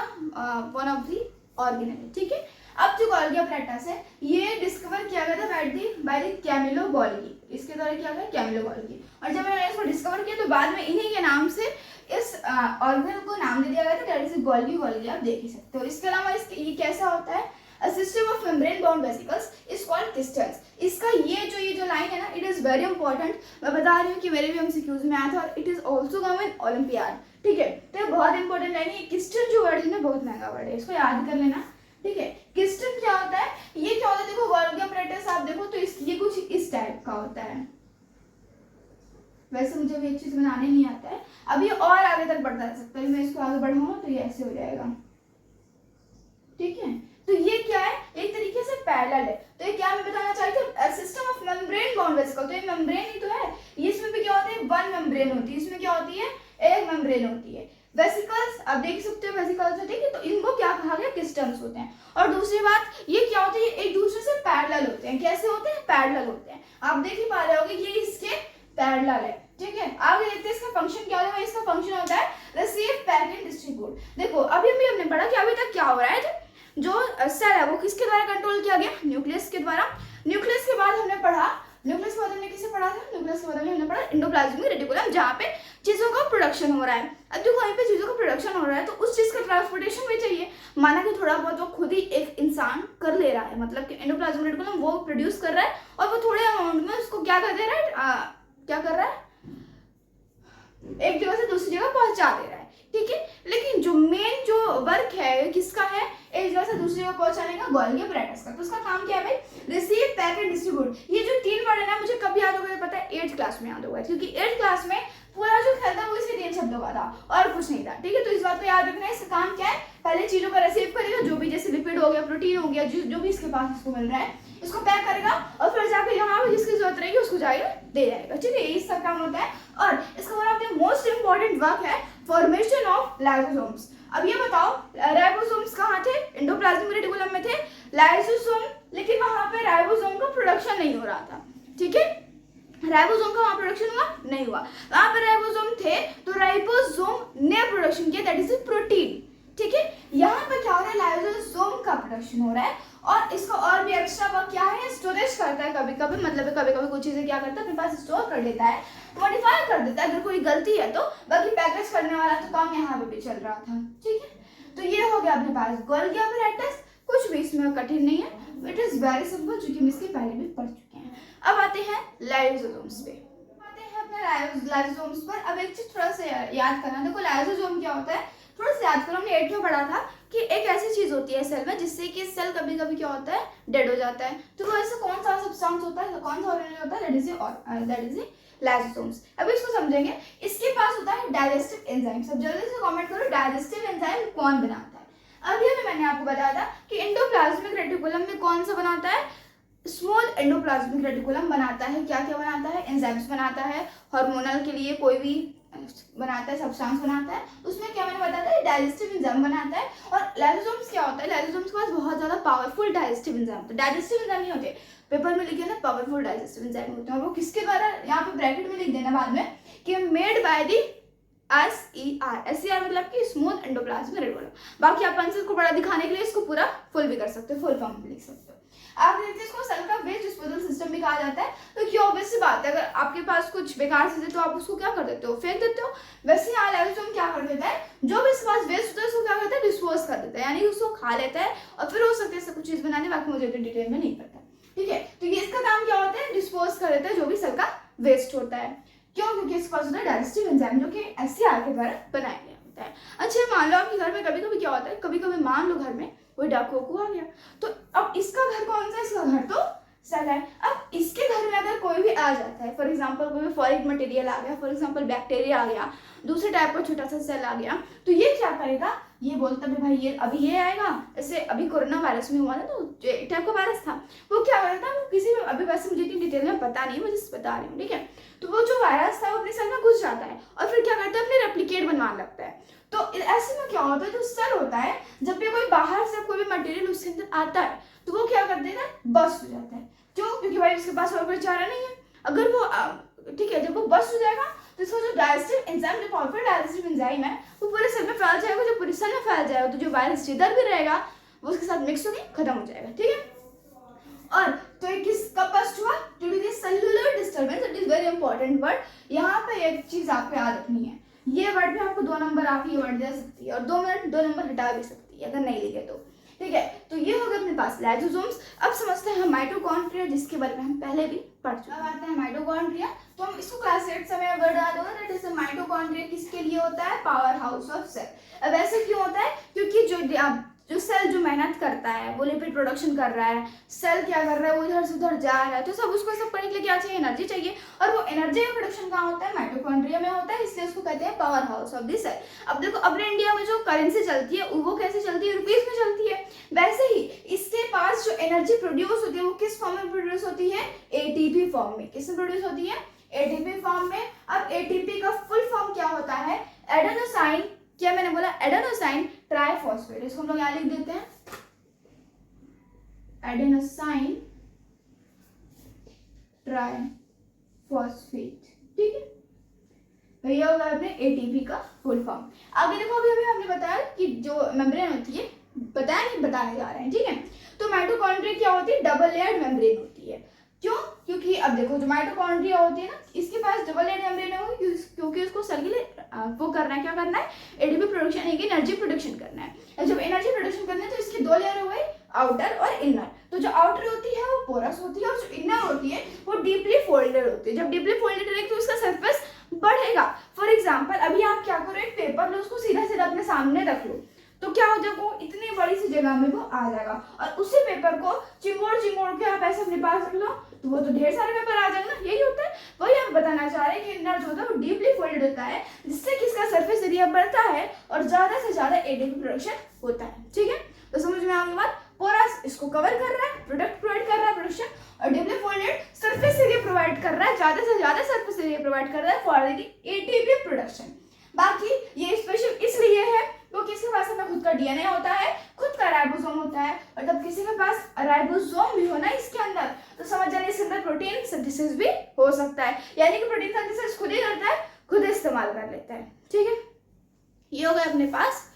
वन ऑफ दी ऑर्गन है, ठीक है। अब जो गोल्गी अपैरेटस है ये डिस्कवर किया गया था बाय द कैमिलो गोल्गी, इसके द्वारा किया गया कैमिलो गोल्गी। और जब मैंने इसको डिस्कवर किया तो बाद में इन्हीं के नाम से इस ऑर्गन को नाम दे दिया गया था, दैट इज गोल्गी गोल्गी, आप देख ही सकते हो। इसके अलावा ये कैसा होता है, A system of membrane bound vesicles is called crystals। इसका ये जो लाइन है ना, इट इज वेरी इंपॉर्टेंट। मैं बता रही हूँ कि मेरे भी एमसीक्यूज में आया था और it is also come in olympiad, ठीक है। तो ये बहुत इंपॉर्टेंट लाइन है। क्रिस्टल जो वर्ड है ना बहुत महंगा वर्ड है, इसको याद कर लेना, ठीक है। क्रिस्टल क्या होता है, ये क्या होता है, देखो गोल्गी अपैरेटस आप देखो तो ये कुछ इस टाइप का होता है। वैसे मुझे भी एक चीज बनाने नहीं आता है, अब ये और आगे तक बढ़ता जा सकता है। मैं इसको आगे बढ़ाऊंगा तो ये ऐसे हो जाएगा, ठीक है। तो ये क्या है, एक तरीके से पैरेलल है। तो ये क्या मैं बताना चाहती हूँ, system of membrane bound vesicle. तो ये मेम्ब्रेन ही तो है, ये इसमें भी क्या होता है, वन मेम्ब्रेन होती है, इसमें क्या होती है, एक मेम्ब्रेन होती है। वेसिकल्स आप देख सकते हो, वेसिकल्स है, ठीक है। तो इनको क्या कहा गया, क्रिस्टल्स होते हैं। और दूसरी बात ये क्या होते हैं, एक दूसरे से पैरेलल होते हैं। कैसे होते हैं, पैरेलल होते हैं। आप देख ही पा रहे होगे ये इसके पैरेलल है, ठीक है। आगे देखते हैं इसका फंक्शन क्या होता है। इसका फंक्शन होता है रिसीव, पैक एंड डिस्ट्रीब्यूट। देखो अभी हमने पढ़ा कि अभी तक क्या हो रहा है, जो सेल है वो किसके द्वारा कंट्रोल किया गया, न्यूक्लियस के द्वारा। न्यूक्लियस के बाद हमने पढ़ा, न्यूक्लियस के बाद हमने किसे पढ़ा था, न्यूक्लियस के बाद हमने पढ़ा एंडोप्लाज्मिक रेटिकुलम, जहाँ पे चीजों का प्रोडक्शन हो रहा है। अब जो कहीं पे चीजों का प्रोडक्शन हो रहा है तो उस चीज का ट्रांसपोर्टेशन भी चाहिए। माना कि थोड़ा बहुत वो खुद ही एक इंसान कर ले रहा है, मतलब कि एंडोप्लाज्मिक रेटिकुलम वो प्रोड्यूस कर रहा है और वो थोड़े अमाउंट में उसको क्या कर दे रहा है, क्या कर रहा है, एक जगह से दूसरी जगह पहुंचा दे रहा है, ठीक है। लेकिन जो मेन जो वर्क है किसका है, एक जगह से दूसरी जगह पहुंचाने का, गोल्गी अपैरेटस का। तो उसका काम क्या है भाई, रिसीव, पैक एंड डिस्ट्रीब्यूट। ये जो तीन वर्ड है ना, मुझे कब याद होगा पता है, 8th क्लास में याद होगा, क्योंकि 8th क्लास में पूरा जो खेल था वो इसी 3 शब्दों का था और कुछ नहीं था, ठीक है। तो इस बात को याद रखना है। इसका काम क्या है, पहले चीजों को रिसीव करेगा, जो भी जैसे लिपिड हो गया, प्रोटीन हो गया, जो भी इसके पास इसको मिल रहा है, इसको पैक करेगा और फिर जाकर यहाँ पे जिसकी जरूरत रहेगी उसको जाएगा दे जाएगा, ठीक है। इसका काम होता है। और इसका one of the most important work है फॉर्मेशन ऑफ लाइसोसोम्स। अब ये बताओ, राइबोसोम्स कहाँ थे, एंडोप्लाज्मिक रेटिकुलम में थे, लाइसोसोम, लेकिन वहां पे राइबोसोम का प्रोडक्शन नहीं हो रहा था, ठीक है। राइबोसोम का वहां प्रोडक्शन हुआ नहीं हुआ, वहां पर राइबोसोम थे तो राइबोसोम ने प्रोडक्शन किया, दैट इज ए प्रोटीन, ठीक है। यहाँ पे क्या हो रहा है, लाइसोसोम का प्रोडक्शन हो रहा है और इसका और भी एक्स्ट्रा वर्क क्या है, स्टोरेज करता है कभी कभी, मतलब कभी कभी कुछ चीजें क्या करता है अपने पास स्टोर कर लेता है, मॉडिफाई कर देता है अगर कोई गलती है तो। बाकी पैकेज करने वाला तो काम यहाँ पे भी चल रहा था, ठीक है। तो ये हो गया अपने पास गोल्गी अपैरेटस, कुछ भी इसमें कठिन नहीं है, इट इज वेरी सिंपल, जो कि हम इसके पहले भी पढ़ चुके हैं। अब आते हैं लाइसोसोम्स पे, आते हैं अपने लाइसोसोम्स पर। अब एक चीज थोड़ा सा याद करना, देखो लाइसोसोम क्या होता है, थोड़ा सा याद करो, हमने 8th में पढ़ा था कि एक ऐसी चीज होती है सेल में जिससे कि सेल कभी कभी क्या होता है, डेड हो जाता है। तो वो ऐसा कौन सा सब्सटेंस होता है, कौन सा ऑर्गेनेल होता है, दैट इज लाइसोसोम्स। अब इसको समझेंगे। इसके पास होता है डाइजेस्टिव एंजाइम। सब जल्दी से कमेंट करो, डाइजेस्टिव एंजाइम कौन बनाता है। अभी अभी मैंने आपको बताया था कि एंडोप्लाज्मिक रेटिकुलम में कौन सा बनाता है, स्मॉल एंडोप्लाज्मिक रेटिकुलम बनाता है। क्या क्या बनाता है, एंजाइम्स बनाता है, हार्मोनल के लिए कोई भी बनाता है, सब्सटेंस बनाता है, उसमें क्या मैंने बताया था, डाइजेस्टिव एंजाइम बनाता है। और लाइसोसोम्स क्या होता है, लाइसोसोम्स के पास बहुत ज्यादा पावरफुल डाइजेस्टिव एंजाइम होता है। डाइजेस्टिव एंजाइम नहीं होते, पेपर में लिखे ना पावरफुल डाइजेस्टिव एंजाइम होते हैं, और वो किसके द्वारा, यहाँ पे ब्रैकेट में लिख देना बाद में कि मेड बाय दी SER मतलब कि स्मूथ एंडोप्लाज्मिक रेटिकुलम। बाकी आप आंसर को बड़ा दिखाने के लिए इसको पूरा फुल भी कर सकते हो, फुल फॉर्म भी लिख सकते हो। आप देखते हैं इसको सेल का वेस्ट डिस्पोजल सिस्टम भी कहा जाता है। तो क्या ऑब्वियस सी बात है, अगर आपके पास कुछ बेकार चीज है तो आप उसको क्या कर देते हो, फेंक देते हो। वैसे यहाँ लाइसोसोम क्या कर देता है, जो भी इसके पास वेस्ट होता है उसको क्या करता है, डिस्पोज कर देता है, यानी उसको खा लेता है और फिर हो सकता है इससे कुछ चीज बनाने, बाकी मुझे तो डिटेल में नहीं पता। ठीक है, तो ये इसका काम क्या होता है, डिस्पोज कर देता है जो भी सेल का वेस्ट होता है। क्यों, क्योंकि इसके पास होता है डाइजेस्टिव एंजाइम जो कि SER के द्वारा बनाया गया होता है। अच्छा, मान लो आपके घर में कभी कभी क्या होता है, कभी कभी मान लो घर में कोई डाकू आ गया, तो अब इसका घर कौन सा है, इसका घर तो सेल है। अब इसके घर में अगर कोई भी आ जाता है, फॉर एग्जांपल कोई भी फॉरेन मटेरियल आ गया, फॉर एग्जांपल बैक्टीरिया आ गया, दूसरे टाइप का छोटा सा सेल आ गया, तो ये क्या करेगा, ये बोलता है भाई ये अभी ये आएगा, जैसे अभी कोरोना वायरस में हुआ था, तो एक टाइप का वायरस था, वो क्या करता है, वो किसी भी, अभी वैसे मुझे इतनी डिटेल में पता नहीं है, मैं जिस बता रही हूँ, ठीक है, तो वो जो वायरस था वो अपने सेल में घुस जाता है और फिर क्या करता है, अपने रेप्लिकेट बनवाने लगता है। तो ऐसे में क्या होता है, जो सेल होता है, जब भी कोई बाहर से कोई भी मटेरियल उसके अंदर आता है तो वो क्या कर देता है, बस्ट हो जाता है। क्यों, क्योंकि भाई उसके पास और कोई चारा नहीं है। अगर वो ठीक है, जब वो बस्ट हो जाएगा तो इसका जो डाइजेस्टिव एंजाइम, जो पावरफुल डाइजेस्टिव एंजाइम है, वो पूरे सेल में फैल जाएगा। जब पूरे सेल में फैल जाएगा तो जो वायरस जिधर भी रहेगा वो उसके साथ मिक्स होकर खत्म हो जाएगा। ठीक है, और तो ये किसका बस्ट हुआ, due to this cellular disturbance. It is very important word. यहाँ पे एक चीज आपको याद रखनी है, ये वर्ड भी आपको 2 नंबर आप ये वर्ड दे सकती है और 2 मिनट 2 नंबर हटा भी सकती है अगर नहीं लिखे तो। ठीक है, तो ये होगा अपने पास लाइसोसोम्स। अब समझते हैं माइटोकॉन्ड्रिया, जिसके बारे में हम पहले भी पढ़ चुके हैं। अब आते हैं माइटोकॉन्ड्रिया, तो हम इसको क्लास 8 समय वर्ड याद होगा, दैट इज माइटोकॉन्ड्रिया किसके लिए होता है, पावर हाउस ऑफ सेल। अब ऐसे क्यों होता है, क्योंकि जो सेल जो मेहनत करता है, वो लिपिड प्रोडक्शन कर रहा है, सेल क्या कर रहा है, वो इधर से उधर जा रहा है, तो सब उसको सब करने के लिए क्या चाहिए, एनर्जी चाहिए, और वो एनर्जी का प्रोडक्शन कहाँ होता है, माइटोकॉन्ड्रिया में होता है, इसलिए उसको कहते हैं power house of the cell. अब देखो, अपने इंडिया में जो करेंसी चलती है वो कैसे चलती है, रुपीज में चलती है। वैसे ही इसके पास जो एनर्जी प्रोड्यूस होती है वो किस फॉर्म में प्रोड्यूस होती है, ATP फॉर्म में। किस में प्रोड्यूस होती है, ATP फॉर्म में। अब ATP का फुल फॉर्म क्या होता है, एडेनोसाइन, क्या मैंने बोला, एडेनोसाइन ट्राइफॉस्फेट। इसको हम लोग यहाँ लिख देते हैं, एडेनोसाइन ट्राइफॉस्फेट। ठीक है, भैया होगा अपने ATP का फुल फॉर्म। आगे देखो, अभी हमने बताया कि जो मेम्ब्रेन होती है, बताया नहीं, बताने जा रहे हैं। ठीक है, तो माइटोकॉन्ड्रिया क्या होती है, डबल लेयर्ड मेम्ब्रेन होती है। क्यों, क्योंकि अब देखो जो माइटोकॉन्ड्रिया होती है ना, इसके पास डबल लेयर्ड मेम्ब्रेन होगी, क्योंकि उसको सेल के लिए वो करना है, क्या करना है, ATP प्रोडक्शन, एक एनर्जी प्रोडक्शन करना है। जब एनर्जी प्रोडक्शन करना है तो इसकी 2 लेयर हो गई, आउटर और इनर। तो जो आउटर होती है वो पोरस होती है और जो इनर होती है वो डीपली फोल्डेड होती है। जब डीपली फोल्डेड रहेगी तो उसका सरफेस बढ़ेगा। फॉर एग्जाम्पल, अभी आप क्या करो, एक पेपर लो, उसको सीधा सीधा अपने सामने रख लो, तो क्या हो जाएगा, वो इतनी बड़ी सी जगह में वो आ जाएगा, और उसी पेपर को चिमोड़ चिमोड़ के आप ऐसे अपने पास रख लो तो वो तो ढेर सारे पेपर आ जाएंगे ना। यही होता है, वही आप बताना चाह रहे हैं कि इनर जो होता है वो डीपली फोल्डेड होता है, जिससे कि इसका सरफेस एरिया बढ़ता है और ज्यादा से ज्यादा ATP प्रोडक्शन होता है। ठीक है, तो समझ में आ गई बात। पोरस इसको कवर कर रहा है, प्रोडक्ट प्रोवाइड कर रहा है प्रोडक्शन, और deeply folded surface area provide कर रहा है, ज्यादा से ज्यादा सरफेस एरिया प्रोवाइड कर रहा है फॉर द ATP प्रोडक्शन। बाकी ये स्पेशल इसलिए है क्योंकि किसी के पास अपना खुद का DNA होता है, खुद का राइबोसोम होता है, और जब किसी के पास राइबोसोम भी हो ना इसके अंदर, तो समझ जाने इसके अंदर प्रोटीन सिंथेसिस भी हो सकता है, यानी कि प्रोटीन सिंथेसिस खुद ही करता है, खुद इस्तेमाल कर लेता है। ठीक है, ये हो गया अपने पास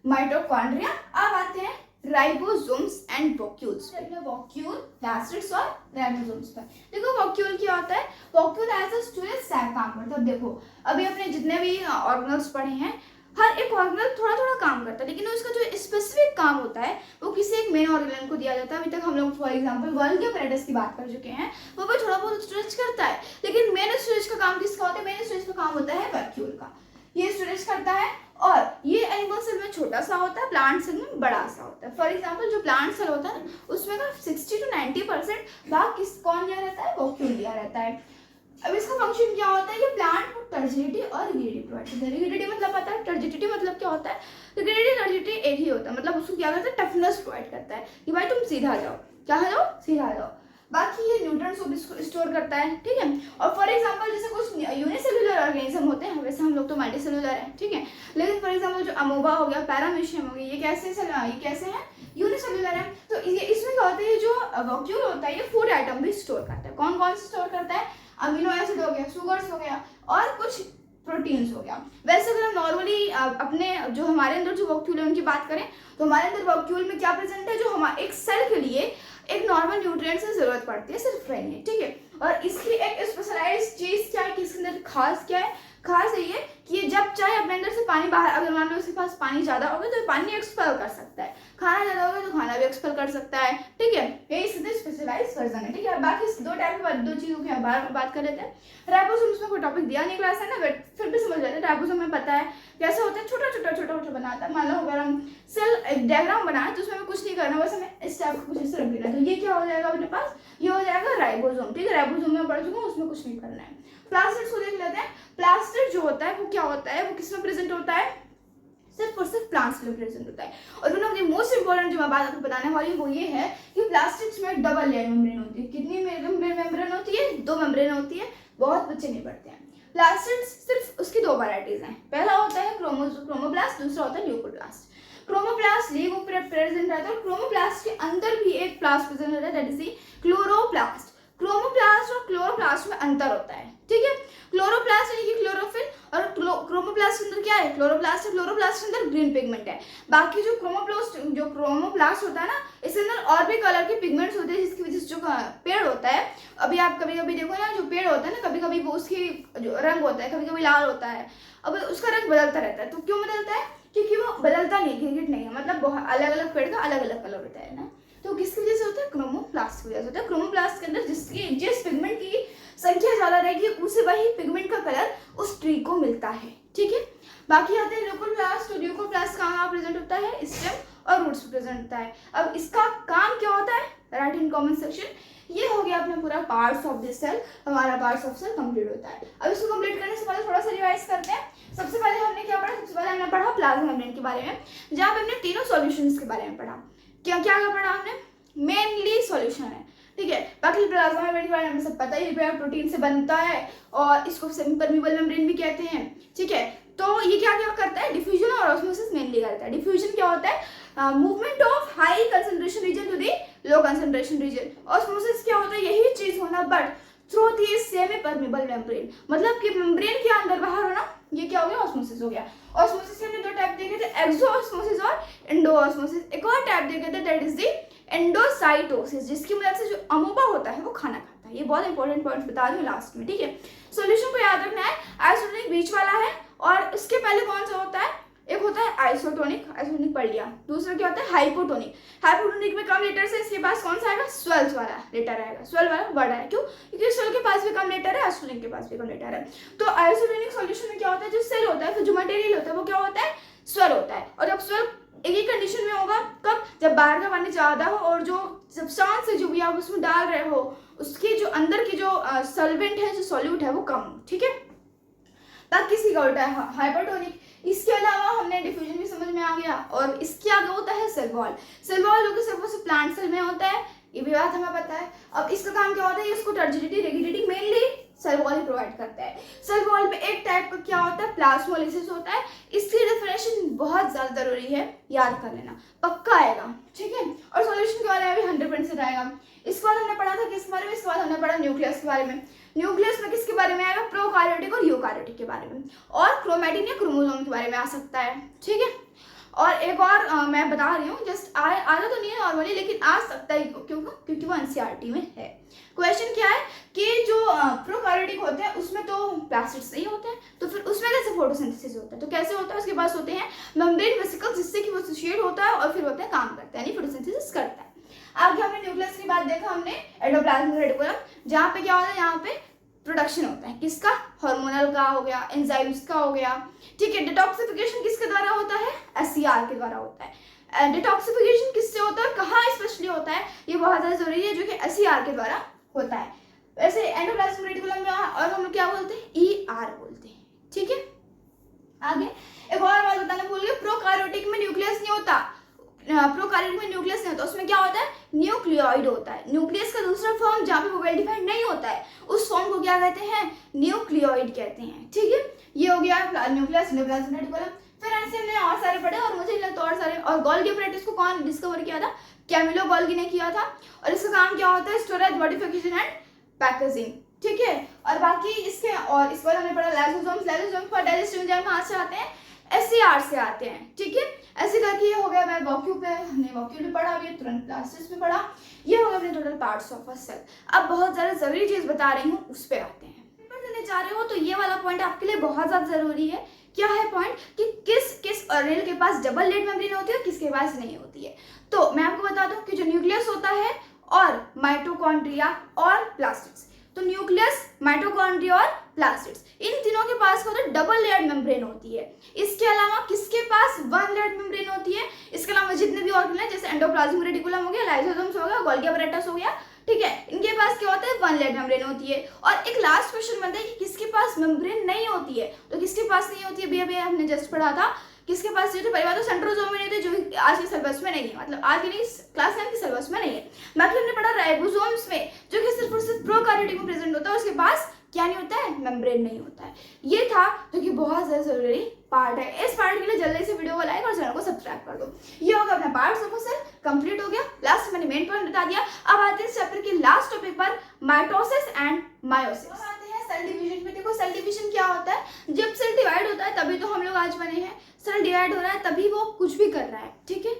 माइटोकॉन्ड्रिया। अब आते हैं ribosomes and vacuoles. Vacuole, plastids और राइबोसोम्स पर देखो, वॉक्यूल क्या होता है, vacuole as a storage sac काम करता है। अब देखो, अभी अपने जितने भी ऑर्गेनल्स पढ़े हैं, हर एक ऑर्गेनल थोड़ा थोड़ा काम करता है, लेकिन उसका जो स्पेसिफिक काम होता है वो किसी एक मेन ऑर्गेनल को दिया जाता है। अभी तक हम लोग फॉर एग्जांपल गोल्गी अपैरेटस की बात कर चुके हैं, वो भी थोड़ा बहुत स्टोरेज करता है, लेकिन मेन स्टोरेज का काम किसका होता है, मेन स्टोरेज का काम होता है वैक्यूल का। ये स्टोरेज करता है, और ये एनिमल सेल में छोटा सा होता है, प्लांट सेल में बड़ा सा होता है। फॉर एग्जांपल जो प्लांट सेल होता है ना, उसमें का 60 to 90% भाग कौन लिया रहता है, वैक्यूल लिया रहता है। अब इसका फंक्शन क्या होता है, ये प्लांट को टर्जिडिटी और रिजिडिटी प्रोवाइड करता है। रिजिडिटी मतलब पता है, टर्जिडिटी मतलब क्या होता है, रिजिडिटी टर्जिडिटी एक ही होता है, मतलब उसको क्या करता है, टफनेस प्रोवाइड करता है कि भाई तुम सीधा जाओ, क्या है जाओ, सीधा जाओ। बाकी ये न्यूट्रॉन्स को स्टोर करता है। ठीक है, और फॉर एग्जांपल जैसे कुछ यूनिसेल्युलर ऑर्गेनिज्म होते हैं, वैसे हम लोग मल्टीसेलुलर है, ठीक है। लेकिन फॉर एग्जाम्पल जो अमोबा हो गया, पैरामीशियम हो गया, ये कैसे है, यूनिसेलुलर है। तो इसमें क्या होता है, ये जो वॉक्यूल होता है ये फूड आइटम भी स्टोर करता है। कौन कौन से स्टोर करता है, अमीनो एसिड हो गया, शुगर्स हो गया और कुछ प्रोटीन्स हो गया। वैसे अगर हम नॉर्मली अपने जो हमारे अंदर जो वॉक्यूल है उनकी बात करें तो हमारे अंदर वॉक्यूल में क्या प्रेजेंट है, जो हमारे एक सेल के लिए एक नॉर्मल न्यूट्रिएंट्स की जरूरत पड़ती है सिर्फ रहेंगे, ठीक है। और इसकी एक स्पेशलाइज्ड चीज क्या है कि इसके अंदर खास क्या है, खास ये कि ये जब चाहे अपने अंदर से पानी बाहर, अगर मान लो उसके पास पानी ज्यादा होगा तो पानी एक्सपेल कर सकता है, खाना ज्यादा होगा तो खाना भी एक्सपेल कर सकता है, ठीक है। यही इसका स्पेशलाइज्ड वर्जन है, ठीक है। बाकी इस दो टाइप की दो चीजों की बात कर लेते हैं। राइबोसोम उसमें कोई टॉपिक दिया नहीं क्लास है ना, बट फिर भी समझ जाते हैं। राइबोसोम में पता है कैसे होता है, छोटा बनाता है। मान लो अगर हम सेल डायग्राम बनाए तो उसमें हमें कुछ नहीं करना, बस हमें इस टाइप का कुछ इस तरह देना, तो ये क्या हो जाएगा अपने पास, ये हो जाएगा राइबोसोम, ठीक है। राइबोसोम में पढ़ चुका हूँ, उसमें कुछ नहीं करना है। प्लास्टिड्स को देख लेते हैं। प्लास्टिड जो होता है वो क्या होता है, वो किसमें प्रेजेंट होता है, सिर्फ और सिर्फ प्लांट्स में प्रेजेंट होता है। और one of the most important जो मैं बात आपको बताने वाली हूँ वो ये है कि प्लास्टिड्स में डबल लेयर मेम्ब्रेन होती है। कितनी मेम्ब्रेन होती है, 2 मेम्ब्रेन होती है। बहुत बच्चे नहीं पढ़ते हैं। प्लास्टिड्स सिर्फ उसकी 2 वैरायटीज हैं। पहला होता है क्रोमोप्लास्ट, दूसरा होता है ल्यूकोप्लास्ट। क्रोमोप्लास्ट लीव ऊपर प्रेजेंट रहता है और क्रोमोप्लास्ट के अंदर भी एक प्लास्ट प्रेजेंट रहता है, that is the chloroplast. Chromoplast और क्लोरोप्लास्ट में अंतर होता है, ठीक है। क्लोरोप्लास्ट यानी कि क्लोरोफिल, और क्रोमोप्लास्ट के अंदर क्या है, क्लोरोप्लास्ट है। क्लोरोप्लास्ट के अंदर ग्रीन पिगमेंट है। बाकी जो क्रोमोप्लास्ट होता है ना, इसके अंदर और भी कलर के पिगमेंट्स होते हैं, जिसकी वजह से जो पेड़ होता है, अभी आप कभी कभी देखो ना, जो पेड़ होता है ना, कभी कभी वो उसकी जो रंग होता है, कभी कभी लाल होता है, अब उसका रंग बदलता रहता है। तो क्यों बदलता है, क्योंकि वो बदलता नहीं, गिरगिट नहीं है, मतलब अलग अलग पेड़ का अलग अलग कलर होता है ना। तो किसकी वजह से होता है, क्रोमोप्लास्ट की वजह से होता है। क्रोमोप्लास्ट के अंदर जिस पिगमेंट की संख्या ज्यादा रहेगी उसे वही पिगमेंट का कलर उस ट्री को मिलता है, ठीक है। बाकी आते हैं ल्यूकोप्लास्ट। तो ल्यूकोप्लास्ट कहाँ प्रेजेंट होता है, स्टेम और रूट्स प्रेजेंट होता है। अब इसका काम क्या होता है, राइट इन कमेंट सेक्शन। ये हो गया अपना पूरा पार्ट्स ऑफ दिस सेल, हमारा पार्ट्स ऑफ सेल कंप्लीट होता है। अब इसको कंप्लीट करने से पहले थोड़ा सा रिवाइज करते हैं। सबसे पहले हमने क्या पढ़ा, सबसे पहले हमने पढ़ा प्लाज्मा मेम्ब्रेन के बारे में, जहाँ पे हमने तीनों सॉल्यूशंस के बारे में पढ़ा। क्या क्या पढ़ा हमने, मेनली सॉल्यूशन है, ठीक है। बाकी प्लाज्मा मेम्ब्रेन के बारे में हमें सब पता ही, प्रोटीन से बनता है और इसको सेमी परमीबल मेम्ब्रेन भी कहते हैं, ठीक है। तो ये क्या क्या करता है, डिफ्यूजन और ऑस्मोसिस मेनली करता है। डिफ्यूजन क्या होता है, movement of high concentration region to the low concentration region. Osmosis क्या होता है, यही चीज होना, but through the semi permeable membrane, मतलब कि मेम्ब्रेन के अंदर बाहर होना, ये क्या हो गया, ऑस्मोसिस हो गया। ऑस्मोसिस के हमने 2 टाइप देखे थे, एक्सोऑस्मोसिस और एंडोऑस्मोसिस। एक और टाइप देखे थे, दैट इज दी एंडोसाइटोसिस, जिसकी मदद से जो अमोबा होता है वो खाना खाता है। ये बहुत इंपॉर्टेंट पॉइंट बता रही हूँ लास्ट में, ठीक है। सॉल्यूशन को याद रखना है, आइसोटोनिक बीच वाला है, और इसके पहले कौन सा होता है, एक होता है आइसोटोनिक पढ़ लिया, दूसरा क्या होता है हाइपोटोनिक। हाइपोटोनिक में कम लेटर है, इसके पास कौन सा आएगा, स्वेल्स वाला लेटर आएगा, स्वेल वाला वर्ड है, क्यों, क्योंकि स्वेल के पास भी कम लेटर है, आइसोटोनिक के पास भी कम लेटर है। तो आइसोटोनिक सॉल्यूशन में क्या होता है, जो सेल होता है, फिर जो मटेरियल होता है वो क्या होता है, स्वेल होता है। और जब स्वेल एक ही कंडीशन में होगा, कब, जब बाहर का पानी ज्यादा हो और जो सब्सटेंस है जो भी आप उसमें डाल रहे हो उसकी जो अंदर की जो सॉल्वेंट है, जो सॉल्यूट है वो कम हो, ठीक है। तब किसी का उल्टा है हाइपरटोनिक। इसके अलावा हमने डिफ्यूजन भी समझ में आ गया, और इसके आगे होता है सेल वॉल। सेल वॉल जो कि सिर्फ प्लांट सेल में होता है, ये भी बात हमें पता है। अब इसका काम क्या होता है, इसको turgidity rigidity mainly cell wall provide करता है। सेल वॉल में एक टाइप का क्या होता है, प्लाज्मोलिसिस होता है। इसकी डेफिनेशन बहुत ज्यादा जरूरी है, याद कर लेना, पक्का आएगा, ठीक है। और सॉल्यूशन के बारे में भी 100% आएगा। इसके बाद हमने पढ़ा था किस बारे में, इसके बाद हमने पढ़ा न्यूक्लियस के बारे में। न्यूक्लियस में किसके बारे में आएगा, प्रोकार्योटिक और यूकार्योटिक के बारे में, और क्रोमैटिन या क्रोमोसोम के बारे में आ सकता है, ठीक है। और एक और मैं बता रही हूँ, जस्ट आना तो नहीं है नॉर्मली, लेकिन आ सकता है, क्योंकि वो एनसीईआरटी में है। क्वेश्चन क्या है कि जो प्रोकार्योटिक होते हैं उसमें तो प्लास्टिड्स नहीं होते हैं, तो फिर उसमें कैसे फोटोसिंथेसिस होता है, तो कैसे होता है, उसके पास होते हैं मेम्ब्रेन वेसिकल्स, जिससे कि वो एसोसिएट होता है और फिर होता है काम करता है, यानी फोटोसिंथेसिस करता है। आगे हमने न्यूक्लियस की बात देखा, हमने एंडोप्लाज्मिक रेटिकुलम, जहाँ पे क्या होता है, यहाँ पे प्रोडक्शन होता है किसका, हार्मोनल का हो गया, एंजाइम्स का हो गया, ठीक है। डिटॉक्सिफिकेशन किसके द्वारा होता है, एससीआर के द्वारा होता है। डिटॉक्सिफिकेशन किससे होता है, कहाँ स्पेशली होता है, ये बहुत ज़्यादा जरूरी है, जो कि एससीआर के द्वारा होता है। वैसे एंडोप्लाज्मिक रेटिकुलम में और हम लोग क्या बोलते हैं, ईआर बोलते हैं, ठीक है। आगे एक और बात बताना भूल गए, प्रोकार्योटिक में न्यूक्लियस नहीं होता, प्रोकैरियोट में न्यूक्लियस नहीं होता, उसमें क्या होता है, न्यूक्लियोइड होता है। न्यूक्लियस का दूसरा फॉर्म जहाँ पे वो वेल डिफाइंड नहीं होता है, उस फॉर्म को क्या कहते हैं, न्यूक्लियोइड कहते हैं। ठीक है, ये हो गया न्यूक्लियस, एंडोप्लाज्मिक रेटिकुलम। फिर ऐसे हमने और सारे पढ़े, और मुझे लगता है और सारे। और गोल्गी apparatus को कौन डिस्कवर किया था, कैमिलो गोल्गी ने किया था, और इसका काम क्या होता है, स्टोरेज, मॉडिफिकेशन एंड पैकेजिंग। ठीक है, और बाकी इसके और इस बार हमने पढ़ा lysosomes. Lysosome for digestive enzyme कहाँ से आते हैं, SCR से आते हैं। ठीक है, ऐसे करके ये हो गया। मैं वॉक्यूल पे, हमने वॉक्यूल भी पढ़ा, अभी तुरंत प्लास्टिड्स में पढ़ा। ये हो गया अपने total parts of a cell. अब बहुत ज़्यादा जरूरी चीज़ बता रही हूँ, उस पर आते हैं। पेपर देने जा रहे हो तो ये वाला पॉइंट आपके लिए बहुत ज़्यादा जरूरी है। क्या है पॉइंट, कि किस ऑर्गेनेल के पास डबल लेड मेम्ब्रेन होती है और किसके पास नहीं होती है। तो मैं आपको बता दूं कि जो न्यूक्लियस होता है और माइटोकॉन्ड्रिया और प्लास्टिड्स, तो न्यूक्लियस, माइटोकॉन्ड्रिया और प्लास्टिड्स, इन तीनों के पास होता है डबल लेयर्ड मेम्ब्रेन होती है। इसके अलावा किसके पास वन लेयर्ड मेम्ब्रेन होती है, इसके अलावा जितने भी ऑर्गेनल हैं, जैसे एंडोप्लाज्मिक रेटिकुलम हो गया, लाइसोसोम्स हो गया, गोल्गी apparatus हो गया, ठीक है, इनके पास क्या होता है, वन लेयर्ड मेम्ब्रेन होती है। और एक लास्ट क्वेश्चन बनता है कि किसके पास मेम्ब्रेन नहीं होती है, तो किसके पास नहीं होती है, भैया भैया हमने जस्ट पढ़ा था, किसके पास जो परिवार तो सेंट्रोसोम में नहीं थे, जो आज के सिलेबस में नहीं है, मतलब आज की नहीं, क्लास 9 के सिलेबस में नहीं है। बाकी हमने पढ़ा राइबोसोम्स में, जो कि सिर्फ और सिर्फ प्रोकैरियोटिक में प्रेजेंट होता है, उसके पास क्या नहीं होता है, मेम्ब्रेन नहीं होता है। ये था जो कि बहुत ज़्यादा जरूरी पार्ट है। इस पार्ट के लिए जल्दी से वीडियो को लाइक और चैनल को सब्सक्राइब कर दो। ये होगा अपना parts of a cell complete हो गया। लास्ट मैंने मेन पॉइंट बता दिया। अब आते हैं इस चैप्टर के लास्ट टॉपिक पर, माइटोसिस एंड मायोसिस। अब आते हैं सेल डिवीजन पे। देखो सेल डिवीजन क्या होता है, जब सेल डिवाइड होता है तभी तो हम लोग आज बने हैं। सेल डिवाइड हो रहा है तभी वो कुछ भी कर रहा है। ठीक है,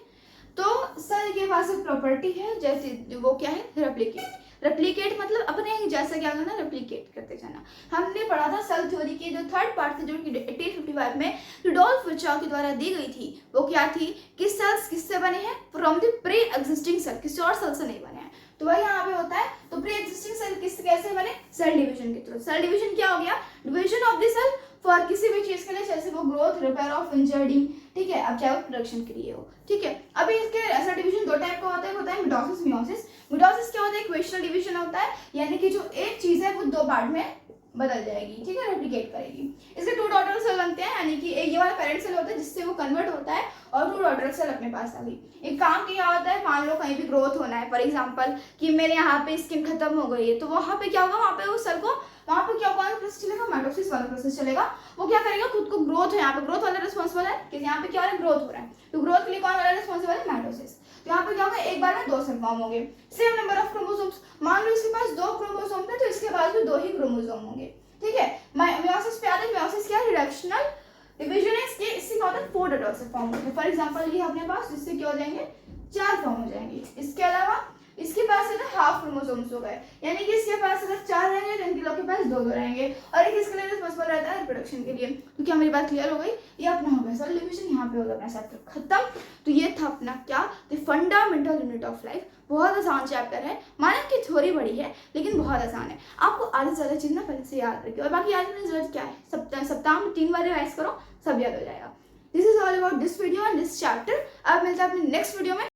तो सेल के पास एक प्रॉपर्टी है, जैसे वो क्या है, रेप्लिकेट। रेप्लिकेट मतलब अपने ही जैसा क्या करना, रेप्लिकेट करते जाना। हमने पढ़ा था सेल थ्योरी के जो थर्ड पार्ट थे, जो कि 1855 में रुडोल्फ विर्चॉ के द्वारा दी गई थी। वो क्या थी कि सेल्स किससे बने हैं, from the pre existing cell, किसी और सेल से नहीं बने हैं। तो वही यहाँ पे होता है। तो प्री एग्जिस्टिंग सेल किस कैसे बने, सेल डिवीजन के थ्रू। सेल डिवीजन क्या हो गया, division of the cell for किसी भी चीज के लिए, जैसे वो ग्रोथ, रिपेयर ऑफ इंजर्डिंग, ठीक है, अब चाहे वो प्रोडक्शन के लिए हो। ठीक है, अभी इसके ऐसा डिवीजन दो टाइप का होता है मिटोसिस, मियोसिस। मिटोसिस क्या होता है, इक्वेशनल डिवीजन होता है, यानी कि जो एक चीज है वो दो पार्ट में बदल जाएगी, ठीक है, रेप्लिकेट करेगी। इसके टू डॉटर सेल बनते हैं, यानी कि एक ये वाला पेरेंट सेल होता है जिससे वो कन्वर्ट होता है, और टू डॉटर सेल अपने पास आ गई। एक काम क्या होता है, मान लो कहीं भी ग्रोथ होना है, फॉर एग्जांपल कि मेरे यहाँ पे स्किन खत्म हो गई है, तो वहाँ पे क्या होगा, वहाँ पे उस सेल को, वहाँ पे क्या कौन प्रोसेस चलेगा, माइटोसिस वाला प्रोसेस चलेगा। वो क्या करेगा, खुद को ग्रोथ है, यहाँ पे ग्रोथ वाला रिस्पॉन्सिबल है, कि यहाँ पे क्या हो रहा है, ग्रोथ हो रहा है, तो ग्रोथ के लिए कौन वाला रिस्पॉन्सिबल है, माइटोसिस। तो यहाँ पे क्या होगा, एक बार में दो सेल फॉर्म होंगे, सेम नंबर ऑफ क्रोमोसोम्स। मान लो इसके पास दो क्रोमोसोम थे, तो इसके पास भी दो ही क्रोमोसोम होंगे। ठीक है, मियोसिस पे आते हैं। मियोसिस क्या है, रिडक्शनल डिवीजन है। इससे क्या होता है, 4 डॉटर सेल फॉर्म होते हैं। फॉर एग्जांपल ये अपने पास, जिससे क्या हो जाएंगे, 4 फॉर्म हो जाएंगे। इसके अलावा इसके पास है ना हाफ क्रोमोसोम्स हो गए, यानी कि इसके पास अगर 4 रहेंगे तो इनके लोग के पास 2 रहेंगे, और एक इसके लिए रिस्पॉन्सिबल रहता है रिप्रोडक्शन के लिए। तो क्या मेरी बात क्लियर हो गई, ये अपना हो गया सेल डिवीजन। यहाँ पे हो गया अपना चैप्टर खत्म। तो ये था अपना क्या, the fundamental unit of life. बहुत आसान चैप्टर है, माना कि थ्योरी बड़ी है लेकिन बहुत आसान है। आपको आधे से ज़्यादा चीज़ ना पहले से याद रखिए, और बाकी याद करने की जरूरत क्या है, सप्ताह में 3 बार रिवाइज करो, सब याद हो जाएगा। This is all about this video and this chapter. अब मिलते हैं अपने नेक्स्ट वीडियो में।